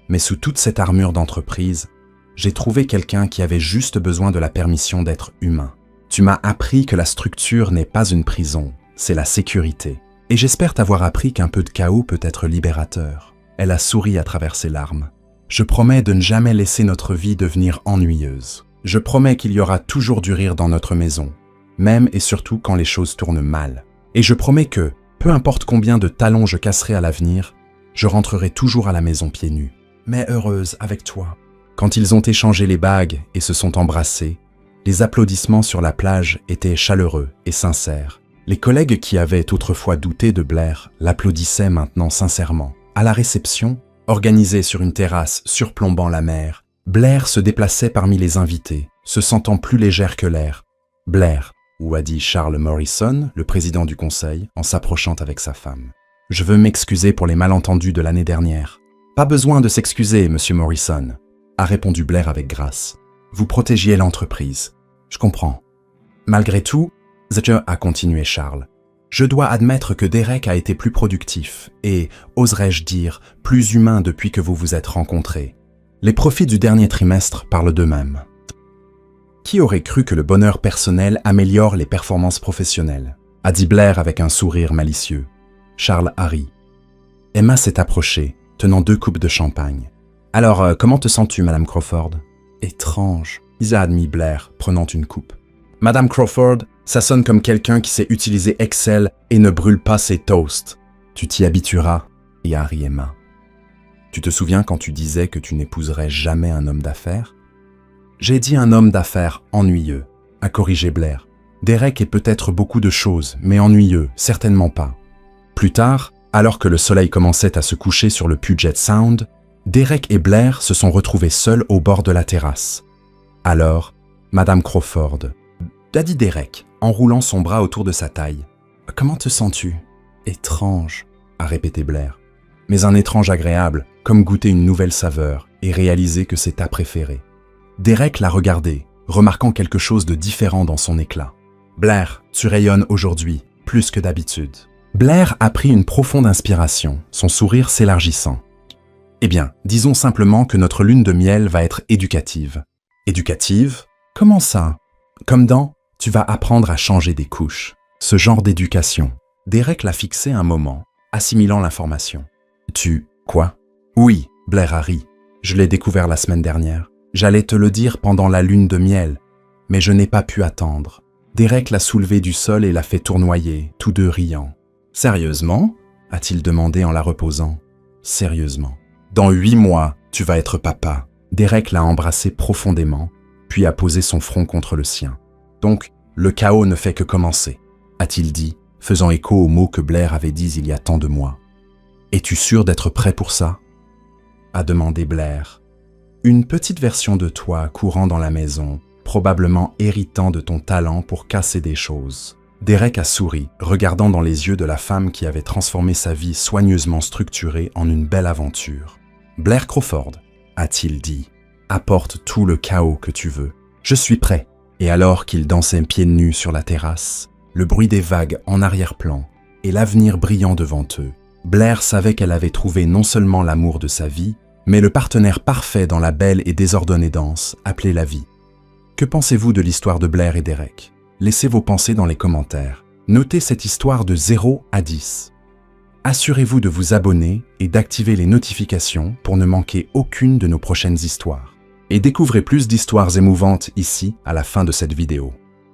Mais sous toute cette armure d'entreprise, j'ai trouvé quelqu'un qui avait juste besoin de la permission d'être humain. Tu m'as appris que la structure n'est pas une prison, c'est la sécurité. Et j'espère t'avoir appris qu'un peu de chaos peut être libérateur. » Elle a souri à travers ses larmes. « Je promets de ne jamais laisser notre vie devenir ennuyeuse. Je promets qu'il y aura toujours du rire dans notre maison, même et surtout quand les choses tournent mal. Et je promets que, peu importe combien de talons je casserai à l'avenir, je rentrerai toujours à la maison pieds nus, mais heureuse avec toi. » Quand ils ont échangé les bagues et se sont embrassés, les applaudissements sur la plage étaient chaleureux et sincères. Les collègues qui avaient autrefois douté de Blair l'applaudissaient maintenant sincèrement. À la réception, organisée sur une terrasse surplombant la mer, Blair se déplaçait parmi les invités, se sentant plus légère que l'air. « Blair », ou a dit Charles Morrison, le président du conseil, en s'approchant avec sa femme. « Je veux m'excuser pour les malentendus de l'année dernière. »« Pas besoin de s'excuser, monsieur Morrison », a répondu Blair avec grâce. « Vous protégiez l'entreprise. Je comprends. » « Malgré tout, a continué Charles, je dois admettre que Derek a été plus productif et, oserais-je dire, plus humain depuis que vous vous êtes rencontrés. Les profits du dernier trimestre parlent d'eux-mêmes. Qui aurait cru que le bonheur personnel améliore les performances professionnelles, a dit Blair avec un sourire malicieux. Charles a ri. Emma s'est approchée, tenant 2 coupes de champagne. « Alors, comment te sens-tu, Madame Crawford ?»« Étrange, » a admis Blair, prenant une coupe. « Madame Crawford, ça sonne comme quelqu'un qui sait utiliser Excel et ne brûle pas ses toasts. Tu t'y habitueras, » a ri Emma. « Tu te souviens quand tu disais que tu n'épouserais jamais un homme d'affaires ?»« J'ai dit un homme d'affaires ennuyeux, » a corrigé Blair. « Derek est peut-être beaucoup de choses, mais ennuyeux, certainement pas. » Plus tard, alors que le soleil commençait à se coucher sur le Puget Sound, Derek et Blair se sont retrouvés seuls au bord de la terrasse. Alors, Madame Crawford, a dit Derek, en roulant son bras autour de sa taille. « Comment te sens-tu ?»« Étrange, » a répété Blair. « Mais un étrange agréable, comme goûter une nouvelle saveur et réaliser que c'est ta préférée. » Derek l'a regardé, remarquant quelque chose de différent dans son éclat. « Blair, tu rayonnes aujourd'hui, plus que d'habitude. » Blair a pris une profonde inspiration, son sourire s'élargissant. « Eh bien, disons simplement que notre lune de miel va être éducative. »« Éducative ? Comment ça ? » Comme dans « Tu vas apprendre à changer des couches ». Ce genre d'éducation. Derek l'a fixé un moment, assimilant l'information. « Tu... quoi ?»« Oui, » Blair a ri. « Je l'ai découvert la semaine dernière. J'allais te le dire pendant la lune de miel, mais je n'ai pas pu attendre. » Derek l'a soulevé du sol et l'a fait tournoyer, tous deux riant. « Sérieusement ?» a-t-il demandé en la reposant. « Sérieusement. »« Dans 8 mois, tu vas être papa. » Derek l'a embrassé profondément, puis a posé son front contre le sien. « Donc, le chaos ne fait que commencer, » a-t-il dit, faisant écho aux mots que Blair avait dits il y a tant de mois. « Es-tu sûr d'être prêt pour ça ?» a demandé Blair. « Une petite version de toi courant dans la maison, probablement héritant de ton talent pour casser des choses. » Derek a souri, regardant dans les yeux de la femme qui avait transformé sa vie soigneusement structurée en une belle aventure. « Blair Crawford, » a-t-il dit, « apporte tout le chaos que tu veux. Je suis prêt. » Et alors qu'ils dansaient pieds nus sur la terrasse, le bruit des vagues en arrière-plan et l'avenir brillant devant eux, Blair savait qu'elle avait trouvé non seulement l'amour de sa vie, mais le partenaire parfait dans la belle et désordonnée danse appelée la vie. Que pensez-vous de l'histoire de Blair et Derek? Laissez vos pensées dans les commentaires. Notez cette histoire de 0 à 10. Assurez-vous de vous abonner et d'activer les notifications pour ne manquer aucune de nos prochaines histoires. Et découvrez plus d'histoires émouvantes ici à la fin de cette vidéo.